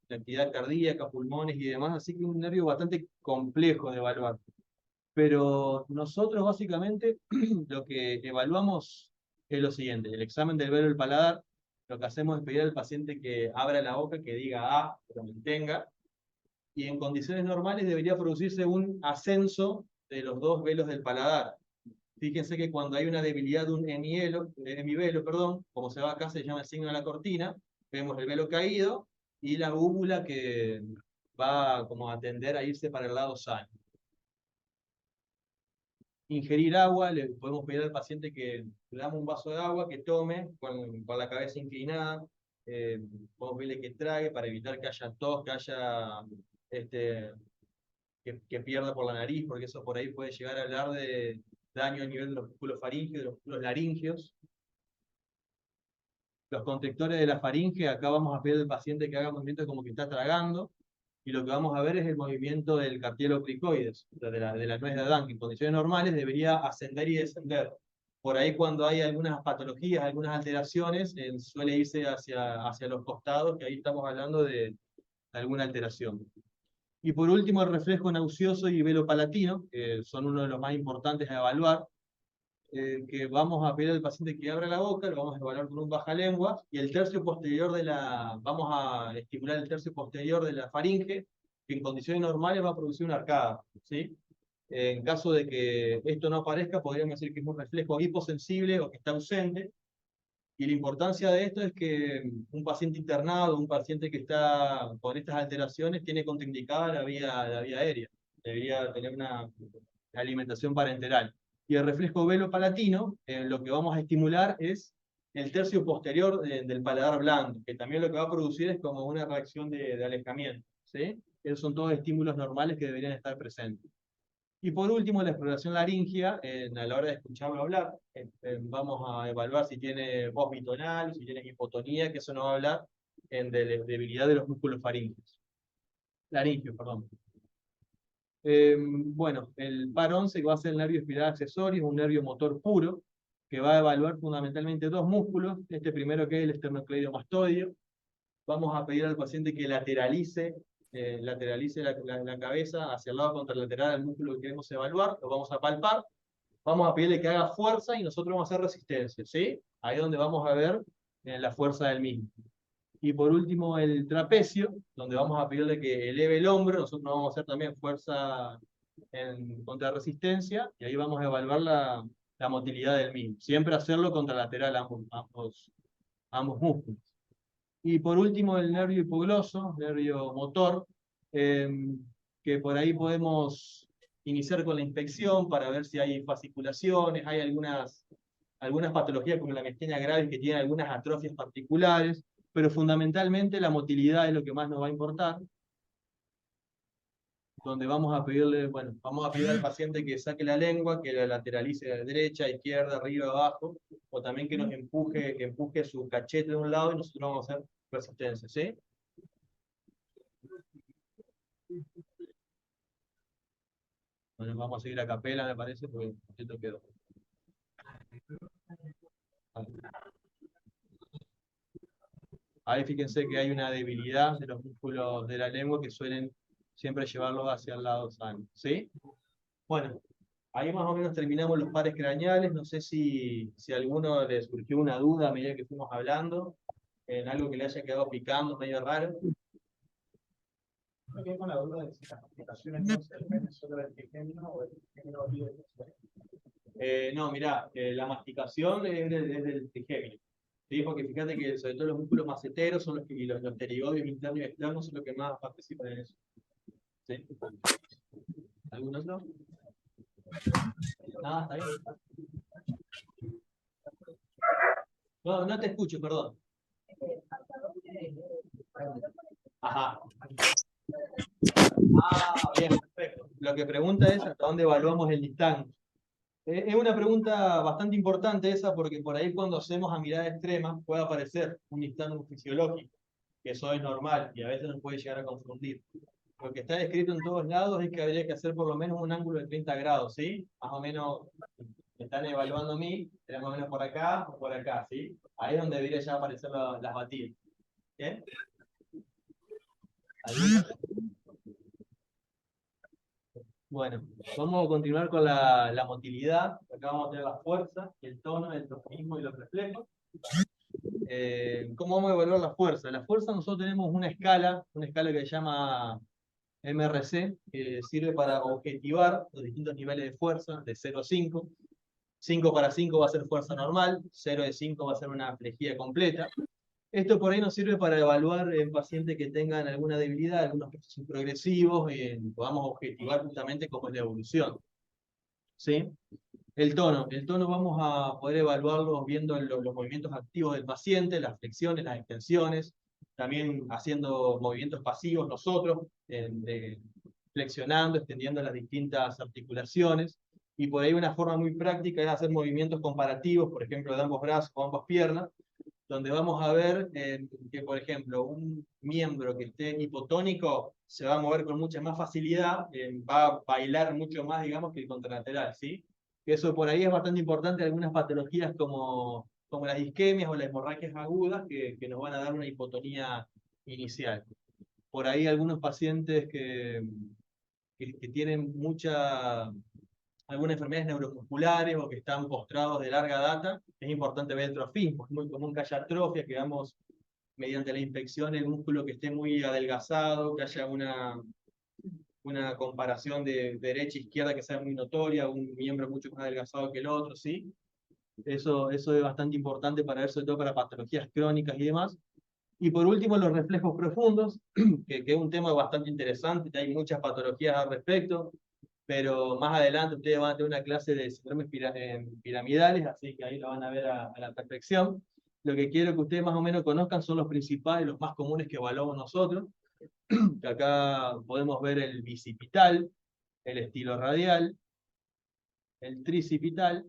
actividad cardíaca, pulmones y demás, así que es un nervio bastante complejo de evaluar. Pero nosotros básicamente lo que evaluamos es lo siguiente: el examen del velo del paladar, lo que hacemos es pedir al paciente que abra la boca, que diga A, que lo mantenga, y en condiciones normales debería producirse un ascenso de los dos velos del paladar. Fíjense que cuando hay una debilidad de un hemivelo, perdón, como se va acá, se llama el signo de la cortina, vemos el velo caído y la úvula que va como a tender a irse para el lado sano. Ingerir agua, le podemos pedir al paciente que le damos un vaso de agua, que tome con la cabeza inclinada, podemos pedirle que trague para evitar que haya tos, que haya este, que pierda por la nariz, porque eso por ahí puede llegar a hablar de daño a nivel de los músculos faríngeos, de los músculos laringios. Los constrictores de la faringe, acá vamos a pedir al paciente que haga movimientos como que está tragando, y lo que vamos a ver es el movimiento del cartílago-cricoides, de la nuez de Adán, que en condiciones normales debería ascender y descender. Por ahí cuando hay algunas patologías, algunas alteraciones, suele irse hacia los costados, que ahí estamos hablando de alguna alteración. Y por último, el reflejo nauseoso y velo palatino, que son uno de los más importantes a evaluar, que vamos a pedir al paciente que abra la boca, lo vamos a evaluar con un bajalengua, y el tercio posterior vamos a estimular el tercio posterior de la faringe, que en condiciones normales va a producir una arcada, ¿sí? En caso de que esto no aparezca, podríamos decir que es un reflejo hiposensible o que está ausente, y la importancia de esto es que un paciente internado, un paciente que está con estas alteraciones, tiene contraindicada la vía aérea. Debería tener una alimentación parenteral. Y el reflejo velo-palatino, lo que vamos a estimular es el tercio posterior del paladar blando, que también lo que va a producir es como una reacción de alejamiento, ¿sí? Esos son todos estímulos normales que deberían estar presentes. Y por último, la exploración laringia, a la hora de escucharlo hablar, vamos a evaluar si tiene voz bitonal, si tiene hipotonía, que eso nos va a hablar de debilidad de los músculos laringios, perdón. Bueno, el par 11, que va a ser el nervio espiral accesorio, es un nervio motor puro, que va a evaluar fundamentalmente dos músculos. Este primero, que es el esternocleidomastoideo. Vamos a pedir al paciente que lateralice la cabeza hacia el lado contralateral del músculo que queremos evaluar, lo vamos a palpar, vamos a pedirle que haga fuerza y nosotros vamos a hacer resistencia, ¿sí? Ahí es donde vamos a ver la fuerza del mismo. Y por último, el trapecio, donde vamos a pedirle que eleve el hombro, nosotros vamos a hacer también fuerza en contrarresistencia, y ahí vamos a evaluar la motilidad del mismo. Siempre hacerlo contralateral a ambos músculos. Y por último, el nervio hipogloso, nervio motor, eh, que por ahí podemos iniciar con la inspección para ver si hay fasciculaciones, hay algunas patologías como la miastenia gravis que tienen algunas atrofias particulares, pero fundamentalmente la motilidad es lo que más nos va a importar, donde vamos a pedirle, bueno, vamos a pedir al paciente que saque la lengua, que la lateralice de derecha, izquierda, arriba, abajo, o también que que empuje su cachete de un lado y nosotros vamos a hacer resistencia, ¿sí? Bueno, vamos a seguir a capela, me parece, porque esto quedó. Ahí fíjense que hay una debilidad de los músculos de la lengua que suelen siempre llevarlos hacia el lado sano, ¿sí? Bueno, ahí más o menos terminamos los pares craneales. No sé si a alguno le surgió una duda a medida que fuimos hablando, en algo que le haya quedado picando, medio raro. Me quedé con la duda de si las aplicaciones no se dependen solo del trigémino o del trigémino libre. No, mirá, la masticación es del trigémino. ¿Sí? Porque fíjate que sobre todo los músculos maceteros son los que, y los pterigodios internos y externos son los que más participan en eso. ¿Sí? ¿Algún otro? Nada, está bien. No, no te escucho, perdón. Ajá. Ah, bien, perfecto. Lo que pregunta es hasta dónde evaluamos el dictán. Es una pregunta bastante importante esa, porque por ahí cuando hacemos a mirada extrema puede aparecer un dictán fisiológico, que eso es normal y a veces nos puede llegar a confundir. Lo que está descrito en todos lados es que habría que hacer por lo menos un ángulo de 30 grados, ¿sí? Más o menos, me están evaluando a mí, era más o menos por acá o por acá, ¿sí? Ahí es donde debería ya aparecer las batidas. ¿Bien? ¿Alguna? Bueno, vamos a continuar con la motilidad. Acá vamos a tener la fuerza, el tono, el tropismo y los reflejos. ¿Cómo vamos a evaluar la fuerza? La fuerza nosotros tenemos una escala que se llama MRC, que sirve para objetivar los distintos niveles de fuerza, de 0 a 5. 5 para 5 va a ser fuerza normal, 0 de 5 va a ser una flejía completa. Esto por ahí nos sirve para evaluar en pacientes que tengan alguna debilidad, algunos procesos progresivos, y podamos objetivar justamente cómo es la evolución. ¿Sí? El tono vamos a poder evaluarlo viendo los movimientos activos del paciente, las flexiones, las extensiones, también haciendo movimientos pasivos nosotros, flexionando, extendiendo las distintas articulaciones. Y por ahí una forma muy práctica es hacer movimientos comparativos, por ejemplo, de ambos brazos o ambas piernas, donde vamos a ver que, por ejemplo, un miembro que esté hipotónico se va a mover con mucha más facilidad, va a bailar mucho más, digamos, que el contralateral, ¿sí? Eso por ahí es bastante importante en algunas patologías como las isquemias o las hemorragias agudas que nos van a dar una hipotonía inicial. Por ahí algunos pacientes que tienen algunas enfermedades neuromusculares o que están postrados de larga data, es importante ver el trofismo. Es muy común que haya atrofia, que veamos mediante la inspección el músculo que esté muy adelgazado, que haya una comparación de derecha e izquierda que sea muy notoria, un miembro mucho más adelgazado que el otro, ¿sí? Eso es bastante importante para ver, sobre todo para patologías crónicas y demás. Y por último, los reflejos profundos, que es un tema bastante interesante, hay muchas patologías al respecto, pero más adelante ustedes van a tener una clase de síndromes piramidales, así que ahí lo van a ver a la perfección. Lo que quiero que ustedes más o menos conozcan son los principales, los más comunes que evaluamos nosotros, que acá podemos ver el bicipital, el estilo radial, el tricipital,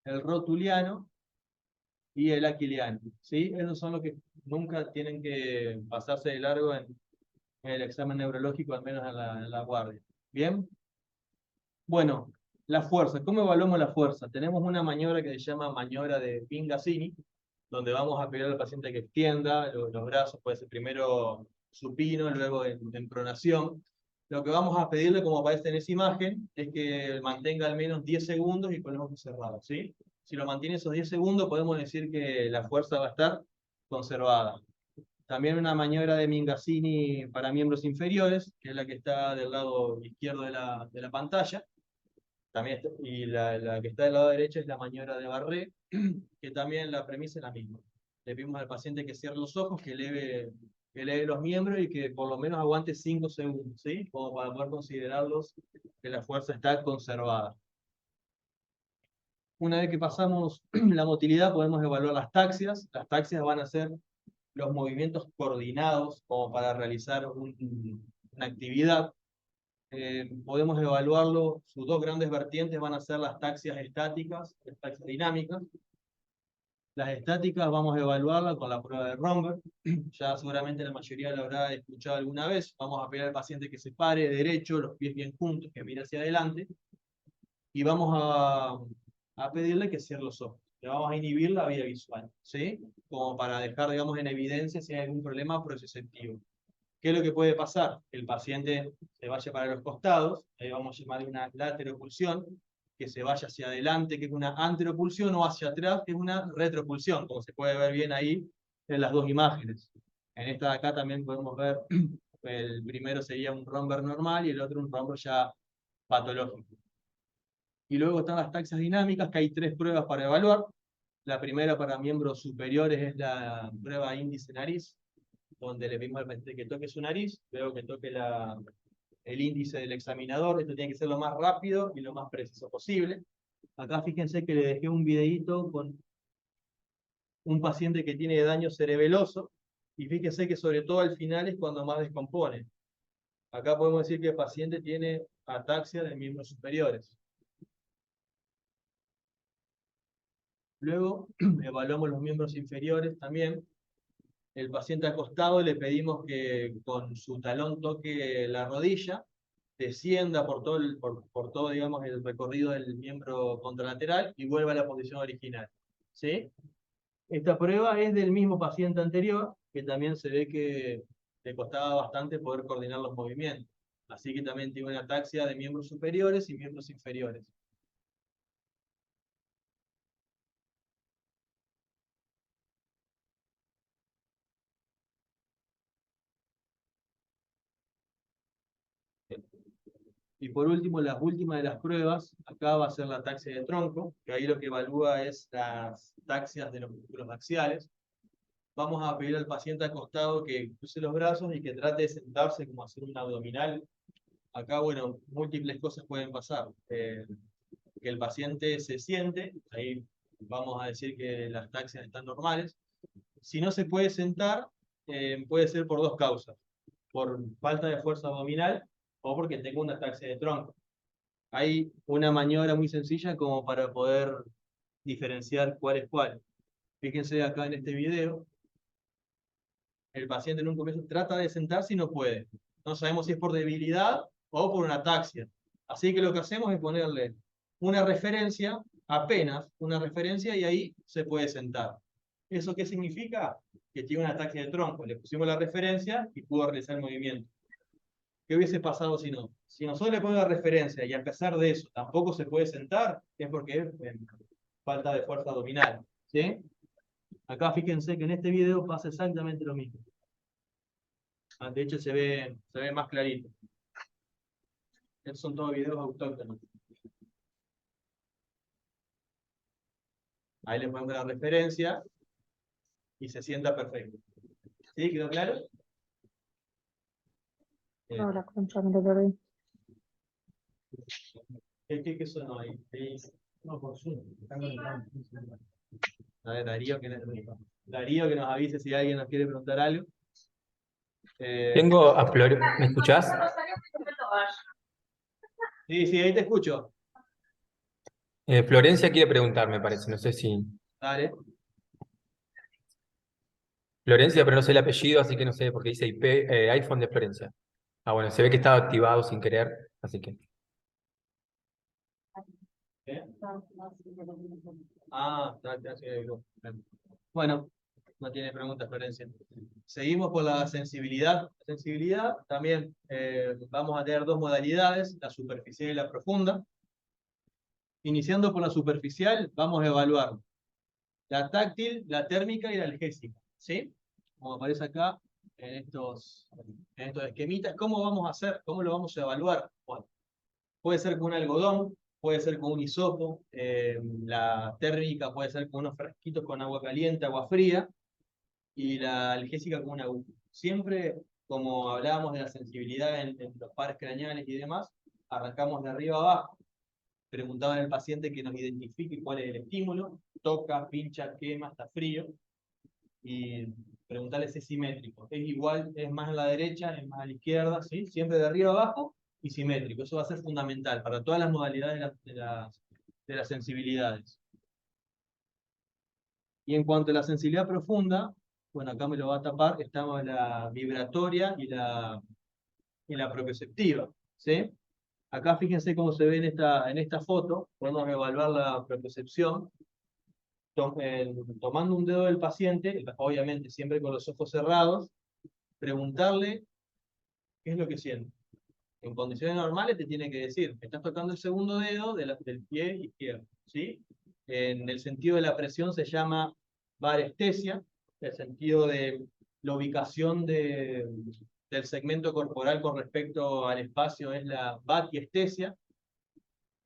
el rotuliano y el aquiliano, ¿sí? Esos son los que nunca tienen que pasarse de largo en el examen neurológico, al menos en la guardia. ¿Bien? Bueno, la fuerza. ¿Cómo evaluamos la fuerza? Tenemos una maniobra que se llama maniobra de Pingazzini, donde vamos a pedir al paciente que extienda los brazos, puede ser primero supino, luego en pronación. Lo que vamos a pedirle, como aparece en esa imagen, es que mantenga al menos 10 segundos y con los ojos cerrados, ¿sí? Si lo mantiene esos 10 segundos, podemos decir que la fuerza va a estar conservada. También una maniobra de Mingazzini para miembros inferiores, que es la que está del lado izquierdo de la pantalla. También y la que está del lado derecho es la maniobra de Barré, que también la premisa es la misma. Le pedimos al paciente que cierre los ojos, que eleve los miembros y que por lo menos aguante 5 segundos, ¿sí? Como para poder considerarlos que la fuerza está conservada. Una vez que pasamos la motilidad, podemos evaluar las taxias. Las taxias van a ser los movimientos coordinados como para realizar una actividad. Podemos evaluarlo, sus dos grandes vertientes van a ser las taxias estáticas y las taxias dinámicas. Las estáticas vamos a evaluarla con la prueba de Romberg, ya seguramente la mayoría la habrá escuchado alguna vez. Vamos a pedir al paciente que se pare derecho, los pies bien juntos, que mire hacia adelante, y vamos a pedirle que cierre los ojos. Le vamos a inhibir la vía visual, ¿sí? Como para dejar, digamos, en evidencia si hay algún problema proceceptivo. ¿Qué es lo que puede pasar? El paciente se vaya para los costados, ahí vamos a llamar una lateropulsión, que se vaya hacia adelante, que es una anteropulsión, o hacia atrás, que es una retropulsión, como se puede ver bien ahí en las dos imágenes. En esta de acá también podemos ver El primero sería un romper normal y el otro un romper ya patológico. Y luego están las taxias dinámicas, que hay 3 pruebas para evaluar. La primera para miembros superiores es la prueba índice nariz, donde le pedimos al paciente que toque su nariz, luego que toque el índice del examinador. Esto tiene que ser lo más rápido y lo más preciso posible. Acá fíjense que le dejé un videíto con un paciente que tiene daño cerebeloso, y fíjense que sobre todo al final es cuando más descompone. Acá podemos decir que el paciente tiene ataxia de miembros superiores. Luego evaluamos los miembros inferiores también. El paciente acostado le pedimos que con su talón toque la rodilla, descienda por todo, por todo, digamos, el recorrido del miembro contralateral y vuelva a la posición original. ¿Sí? Esta prueba es del mismo paciente anterior, que también se ve que le costaba bastante poder coordinar los movimientos. Así que también tiene una ataxia de miembros superiores y miembros inferiores. Y por último, la última de las pruebas, acá va a ser la taxia de tronco, que ahí lo que evalúa es las taxias de los músculos axiales. Vamos a pedir al paciente acostado que cruce los brazos y que trate de sentarse como hacer un abdominal. Acá, bueno, múltiples cosas pueden pasar. Que el paciente se siente, ahí vamos a decir que las taxias están normales. Si no se puede sentar, puede ser por 2 causas: por falta de fuerza abdominal o porque tengo una ataxia de tronco. Hay una maniobra muy sencilla como para poder diferenciar cuál es cuál. Fíjense acá en este video, el paciente en un comienzo trata de sentarse y no puede. No sabemos si es por debilidad o por una ataxia. Así que lo que hacemos es ponerle una referencia, apenas una referencia, y ahí se puede sentar. ¿Eso qué significa? Que tiene una ataxia de tronco. Le pusimos la referencia y pudo realizar el movimiento. ¿Qué hubiese pasado si no? Si nosotros le ponemos la referencia y a pesar de eso tampoco se puede sentar, es porque es falta de fuerza abdominal. ¿Sí? Acá fíjense que en este video pasa exactamente lo mismo. De hecho se ve más clarito. Estos son todos videos autóctonos. Ahí le ponemos la referencia y se sienta perfecto. ¿Sí? ¿Quedó claro? No, la concha me lo perdí. ¿Qué sonó ahí? No, por Zoom. A ver, Darío que nos avise si alguien nos quiere preguntar algo. Tengo a Flor, ¿me escuchás? Sí, ahí te escucho. Florencia quiere preguntar, me parece, no sé si... Dale. Florencia, pero no sé el apellido, así que no sé, porque dice IP, iPhone de Florencia. Ah, bueno, se ve que estaba activado sin querer, así que... ¿Eh? Sí. Bueno, no tiene preguntas, Florencia. Seguimos por la sensibilidad. La sensibilidad también vamos a tener 2 modalidades, la superficial y la profunda. Iniciando por la superficial, vamos a evaluar la táctil, la térmica y la algésica. ¿Sí? Como aparece acá en estos esquemitas. ¿Cómo vamos a hacer? ¿Cómo lo vamos a evaluar? Bueno, puede ser con un algodón, puede ser con un hisopo, la térmica puede ser con unos frasquitos con agua caliente, agua fría, y la algésica con una aguja. Siempre, como hablábamos de la sensibilidad en los pares craneales y demás, arrancamos de arriba abajo, preguntaban al paciente que nos identifique cuál es el estímulo, toca, pincha, quema, está frío, y preguntarle si es simétrico. Es igual, es más a la derecha, es más a la izquierda, ¿sí? Siempre de arriba abajo y simétrico. Eso va a ser fundamental para todas las modalidades de las sensibilidades. Y en cuanto a la sensibilidad profunda, bueno, acá me lo va a tapar, estamos en la vibratoria y la propioceptiva, ¿sí? Acá fíjense cómo se ve en esta foto, podemos evaluar la propiocepción tomando un dedo del paciente, obviamente siempre con los ojos cerrados, preguntarle qué es lo que siente. En condiciones normales te tiene que decir, me estás tocando el segundo dedo del pie izquierdo, ¿sí? En el sentido de la presión se llama varestesia, el sentido de la ubicación del segmento corporal con respecto al espacio es la batiestesia.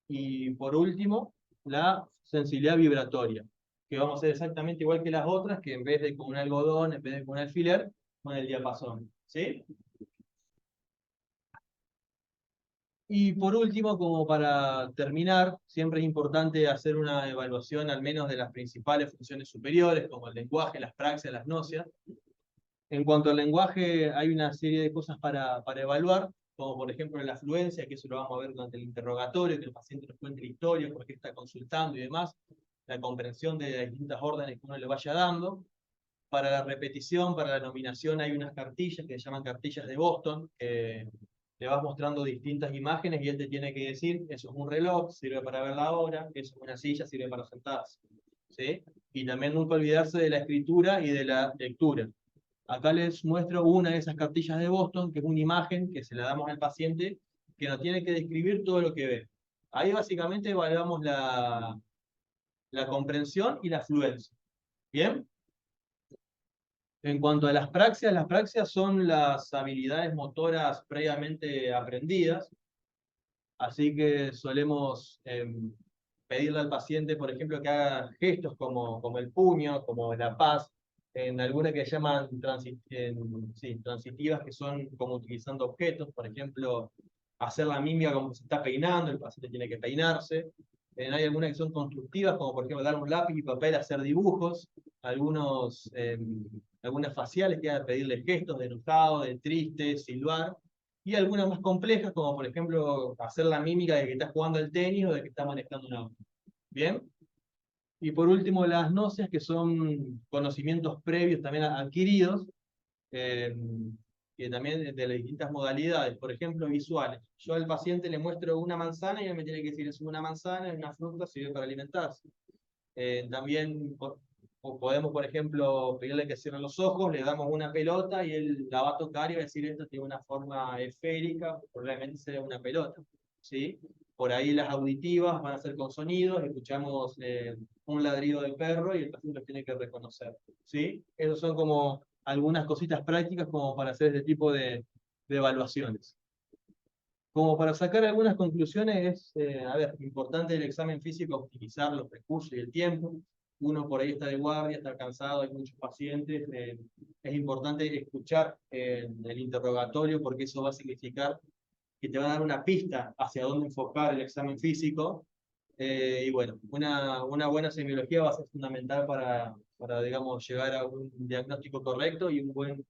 Y por último, la sensibilidad vibratoria, que vamos a hacer exactamente igual que las otras, que en vez de con un algodón, en vez de con un alfiler, con el diapasón. ¿Sí? Y por último, como para terminar, siempre es importante hacer una evaluación al menos de las principales funciones superiores, como el lenguaje, las praxias, las gnosia. En cuanto al lenguaje, hay una serie de cosas para evaluar, como por ejemplo la afluencia, que eso lo vamos a ver durante el interrogatorio, que el paciente nos cuente la historia, por qué está consultando y demás, la comprensión de las distintas órdenes que uno le vaya dando. Para la repetición, para la nominación, hay unas cartillas que se llaman cartillas de Boston, que le vas mostrando distintas imágenes y él te tiene que decir, eso es un reloj, sirve para ver la hora, eso es una silla, sirve para sentarse. ¿Sí? Y también nunca olvidarse de la escritura y de la lectura. Acá les muestro una de esas cartillas de Boston, que es una imagen que se la damos al paciente, que nos tiene que describir todo lo que ve. Ahí básicamente evaluamos la comprensión y la fluencia. ¿Bien? En cuanto a las praxias son las habilidades motoras previamente aprendidas, así que solemos pedirle al paciente, por ejemplo, que haga gestos como el puño, como la paz, en algunas que llaman transitivas, que son como utilizando objetos, por ejemplo, hacer la mímica como se está peinando, el paciente tiene que peinarse. Hay algunas que son constructivas, como por ejemplo dar un lápiz y papel, hacer dibujos, algunas faciales que hagan pedirle gestos de enojado, de triste, silbar, y algunas más complejas, como por ejemplo hacer la mímica de que está jugando al tenis o de que está manejando un auto. ¿Bien? Y por último, las gnosis, que son conocimientos previos también adquiridos, eh, que también de las distintas modalidades, por ejemplo, visuales. Yo al paciente le muestro una manzana y él me tiene que decir, es una manzana, es una fruta, sirve para alimentarse. También podemos, por ejemplo, pedirle que cierre los ojos, le damos una pelota y él la va a tocar y va a decir, esto tiene una forma esférica, probablemente sea una pelota. ¿Sí? Por ahí las auditivas van a ser con sonidos, escuchamos un ladrido de perro y el paciente los tiene que reconocer. ¿Sí? Esas son como algunas cositas prácticas como para hacer este tipo de evaluaciones. Como para sacar algunas conclusiones, a ver, importante el examen físico, optimizar los recursos y el tiempo. Uno por ahí está de guardia, está cansado, hay muchos pacientes. Es importante escuchar el interrogatorio porque eso va a significar que te va a dar una pista hacia dónde enfocar el examen físico. Y bueno, una buena semiología va a ser fundamental para, digamos, llegar a un diagnóstico correcto y un buen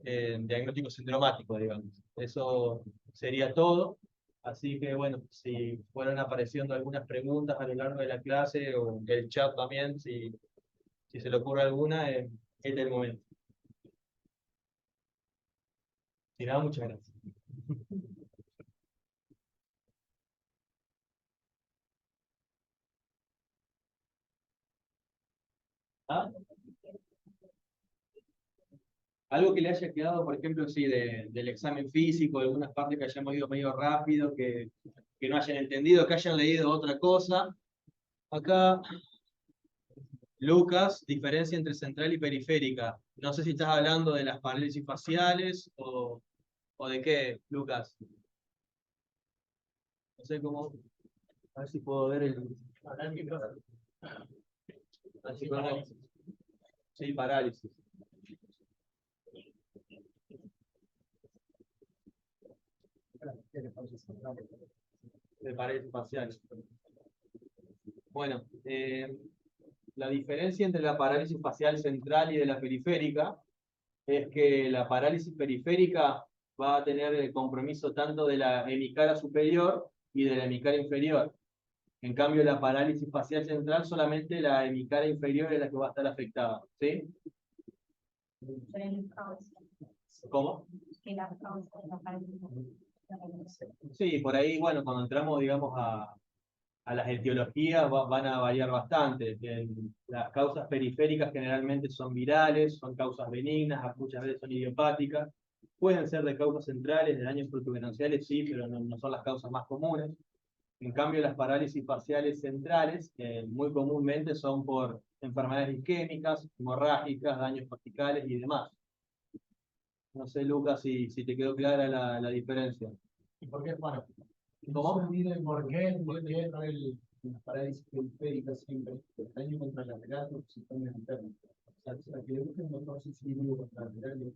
diagnóstico sindromático, digamos. Eso sería todo. Así que bueno, si fueron apareciendo algunas preguntas a lo largo de la clase o el chat también, si se le ocurre alguna, este es el momento. Si nada, muchas gracias. ¿Ah? Algo que le haya quedado, por ejemplo, sí, del examen físico, de algunas partes que hayamos ido medio rápido, que no hayan entendido, que hayan leído otra cosa. Acá, Lucas, diferencia entre central y periférica. No sé si estás hablando de las parálisis faciales o de qué, Lucas. No sé cómo. A ver si puedo ver el. Psicoanálisis. Sí, parálisis. De parálisis faciales. Bueno, la diferencia entre la parálisis facial central y de la periférica es que la parálisis periférica va a tener el compromiso tanto de la hemicara superior y de la hemicara inferior. En cambio, la parálisis facial central, solamente la hemicara inferior es la que va a estar afectada. ¿Sí? ¿Cómo? Sí, por ahí, bueno, cuando entramos, digamos, a las etiologías van a variar bastante. Las causas periféricas generalmente son virales, son causas benignas, muchas veces son idiopáticas. Pueden ser de causas centrales, de daños protuberanciales, sí, pero no son las causas más comunes. En cambio, las parálisis faciales centrales, muy comúnmente son por enfermedades isquémicas, hemorrágicas, daños corticales y demás. No sé, Lucas, si te quedó clara la diferencia. ¿Y por qué? Bueno, ¿Cómo? no se olvide por qué no la parálisis periférica siempre el daño contralateral por sistemas internos. O sea, la que le gusta un motor sensible contralateral.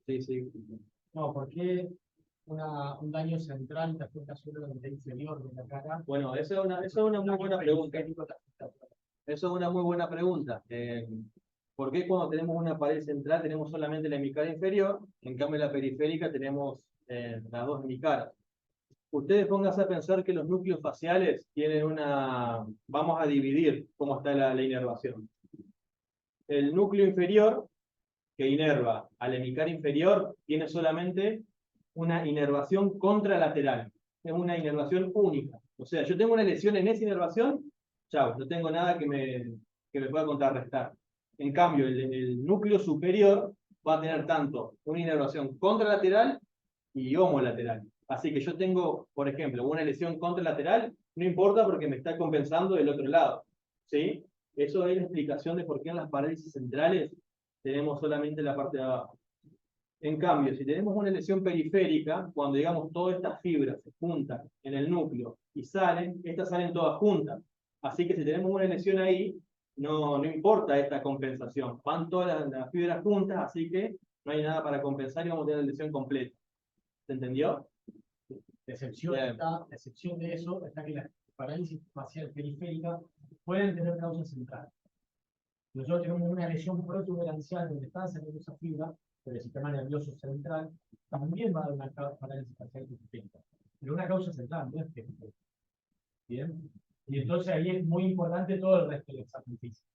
Sí, sí. No, ¿por qué un daño central te afecta solo la mitad inferior de la cara? Bueno, esa es una muy buena pregunta. Eso es una muy buena pregunta. ¿Por qué cuando tenemos una pared central tenemos solamente la hemicara inferior? En cambio, la periférica tenemos las dos hemicaras. Ustedes pónganse a pensar que los núcleos faciales tienen una... Vamos a dividir cómo está la inervación. El núcleo inferior, que inerva al hemicara inferior, tiene solamente una inervación contralateral. Es una inervación única. O sea, yo tengo una lesión en esa inervación, chao, no tengo nada que me pueda contrarrestar. En cambio, el núcleo superior va a tener tanto una inervación contralateral y homolateral. Así que yo tengo, por ejemplo, una lesión contralateral, no importa porque me está compensando del otro lado. ¿Sí? Eso es la explicación de por qué en las parálisis centrales tenemos solamente la parte de abajo. En cambio, si tenemos una lesión periférica, cuando digamos todas estas fibras se juntan en el núcleo y salen, estas salen todas juntas. Así que si tenemos una lesión ahí, no importa esta compensación. Van todas las fibras juntas, así que no hay nada para compensar y vamos a tener la lesión completa. ¿Se entendió? La excepción de eso está que las parálisis facial periférica pueden tener causa central. Nosotros tenemos una lesión protuberancial donde están saliendo esa fibra, pero el sistema nervioso central también va a dar una parálisis facial periférica. Pero una causa central, no es periférica. ¿Bien? Y entonces ahí es muy importante todo el resto del examen físico.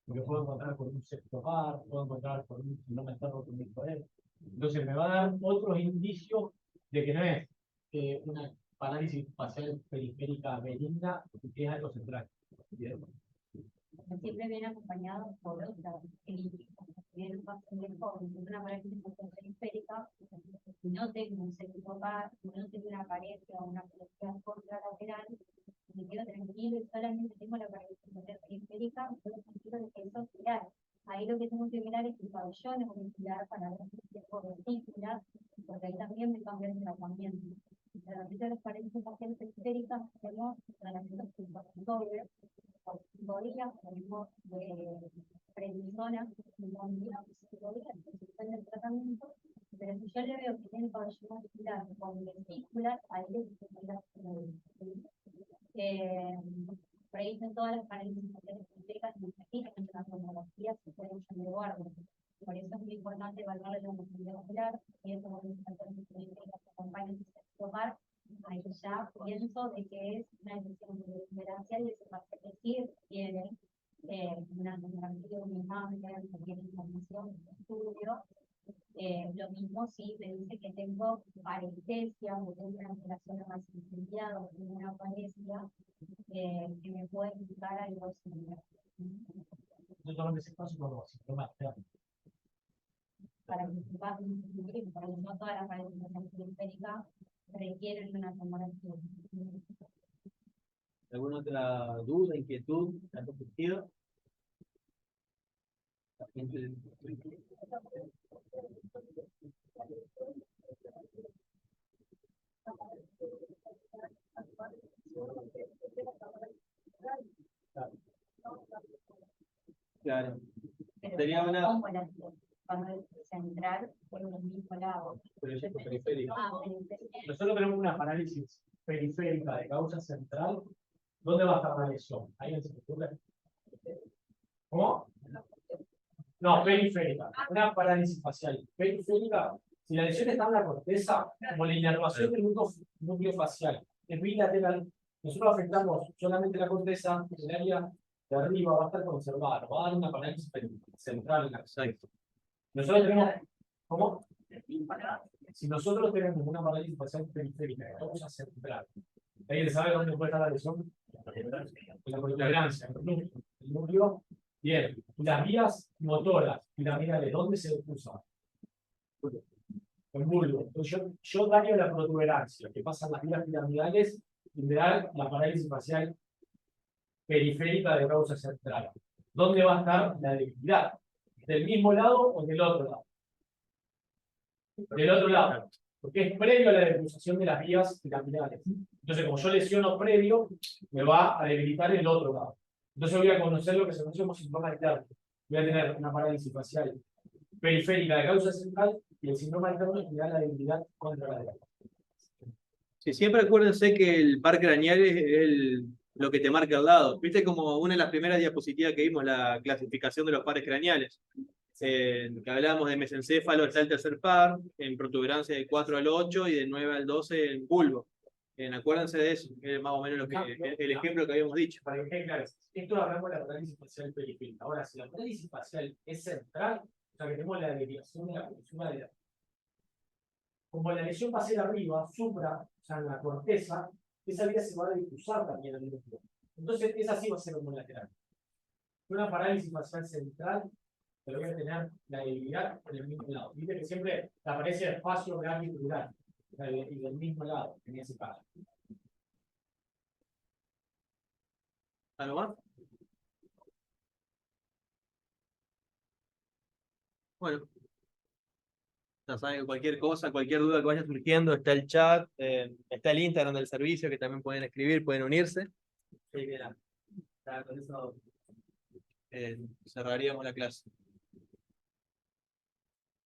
Porque puedo encontrar con un sexto par, puedo encontrar con un no me está rotundo él. Entonces me va a dar otros indicios de que no es una parálisis facial periférica benigna, que es algo central. ¿Bien? Siempre viene acompañado por otra clínica. Bien, una parálisis facial periférica, si no tengo un sexto par, si no tengo una pared o una presión contralateral, me quedo tranquilo y solamente tengo la parálisis facial periférica, puedo tranquilo de que eso es viral. Ahí lo que tengo que mirar es el pabellón es muscular para ver si es vesícula, porque ahí también me cambia el tratamiento. De repente las parálisis faciales periféricas tenemos tratamientos dobles, por 5 días, tenemos prednisona, 5 días, depende del tratamiento, pero si yo le veo que tiene pabellón muscular con vesícula, ahí le por ahí dicen todas las parálisis faciales periféricas necesitan una tomografía si pueden de guardia. Por eso es muy importante evaluar la movilidad ocular, y eso que acompaña a tomar. Ahí ya pienso de que es una lesión protuberancial y eso va a decir tiene una tomografía, una imagen, tiene información, un estudio. Lo mismo si me dice que tengo parestesia o tengo una alteración más incendiada o tengo una paresia que me puede indicar algo similar. Yo tomo ese caso como síntoma externo. Para que se pueda distinguir, porque no todas las paredes periféricas requieren una tomografía. ¿Alguna otra duda, inquietud? ¿Han surgido? Claro. Sería una... Cuando es central, por el mismo lado. Pero ya es periférica. Nosotros tenemos una parálisis periférica de causa central. ¿Dónde va a estar la lesión? ¿Ahí en el sepulcro? ¿Cómo? No, periférica. Una parálisis facial periférica. Si la lesión está en la corteza, como la inervación del núcleo facial es bilateral, nosotros afectamos solamente la corteza, el área de arriba va a estar conservada, va a dar una parálisis central en la corteza. Nosotros tenemos, ¿cómo? Si nosotros tenemos una parálisis facial periférica de causa central, ¿alguien sabe dónde puede estar la lesión? En la protuberancia, el núcleo. Bien, las vías motoras piramidales, ¿dónde se usan? El bulbo. Entonces yo daño la protuberancia, que pasan las vías piramidales y me da la parálisis facial periférica de causa central. ¿Dónde va a estar la debilidad? ¿Del mismo lado o del otro lado? del otro lado, porque es previo a la defusación de las vías piramidales. Entonces, como yo lesiono previo, me va a debilitar el otro lado. Entonces voy a conocer lo que se conoce como síndrome alterno. Voy a tener una parálisis facial periférica de causa central y el síndrome alterno me da la debilidad contra la derecha. Sí, siempre acuérdense que el par craneal es lo que te marca al lado. Viste como una de las primeras diapositivas que vimos, la clasificación de los pares craneales. Que hablábamos de mesencéfalo, está el tercer par, en protuberancia de 4 al 8 y de 9 al 12 en bulbo. Acuérdense de eso, que es más o menos el ejemplo que habíamos dicho. Para que quede claro, esto hablamos de la parálisis facial periférica. Ahora, si la parálisis facial es central, o sea que tenemos la desviación de la postura de la. Como la lesión va a ser arriba, supra, o sea, en la corteza, esa vía se va a difusar también al mismo tiempo. Entonces, esa sí va a ser homolateral. Una parálisis facial central, pero voy a tener la debilidad en el mismo lado. Viste que siempre aparece el espacio grande y plural, y del mismo lado, en ese caso. ¿Algo más? Bueno, ya saben, cualquier cosa, cualquier duda que vaya surgiendo, está el chat, está el Instagram del servicio que también pueden escribir, pueden unirse. Y mira, con eso cerraríamos la clase.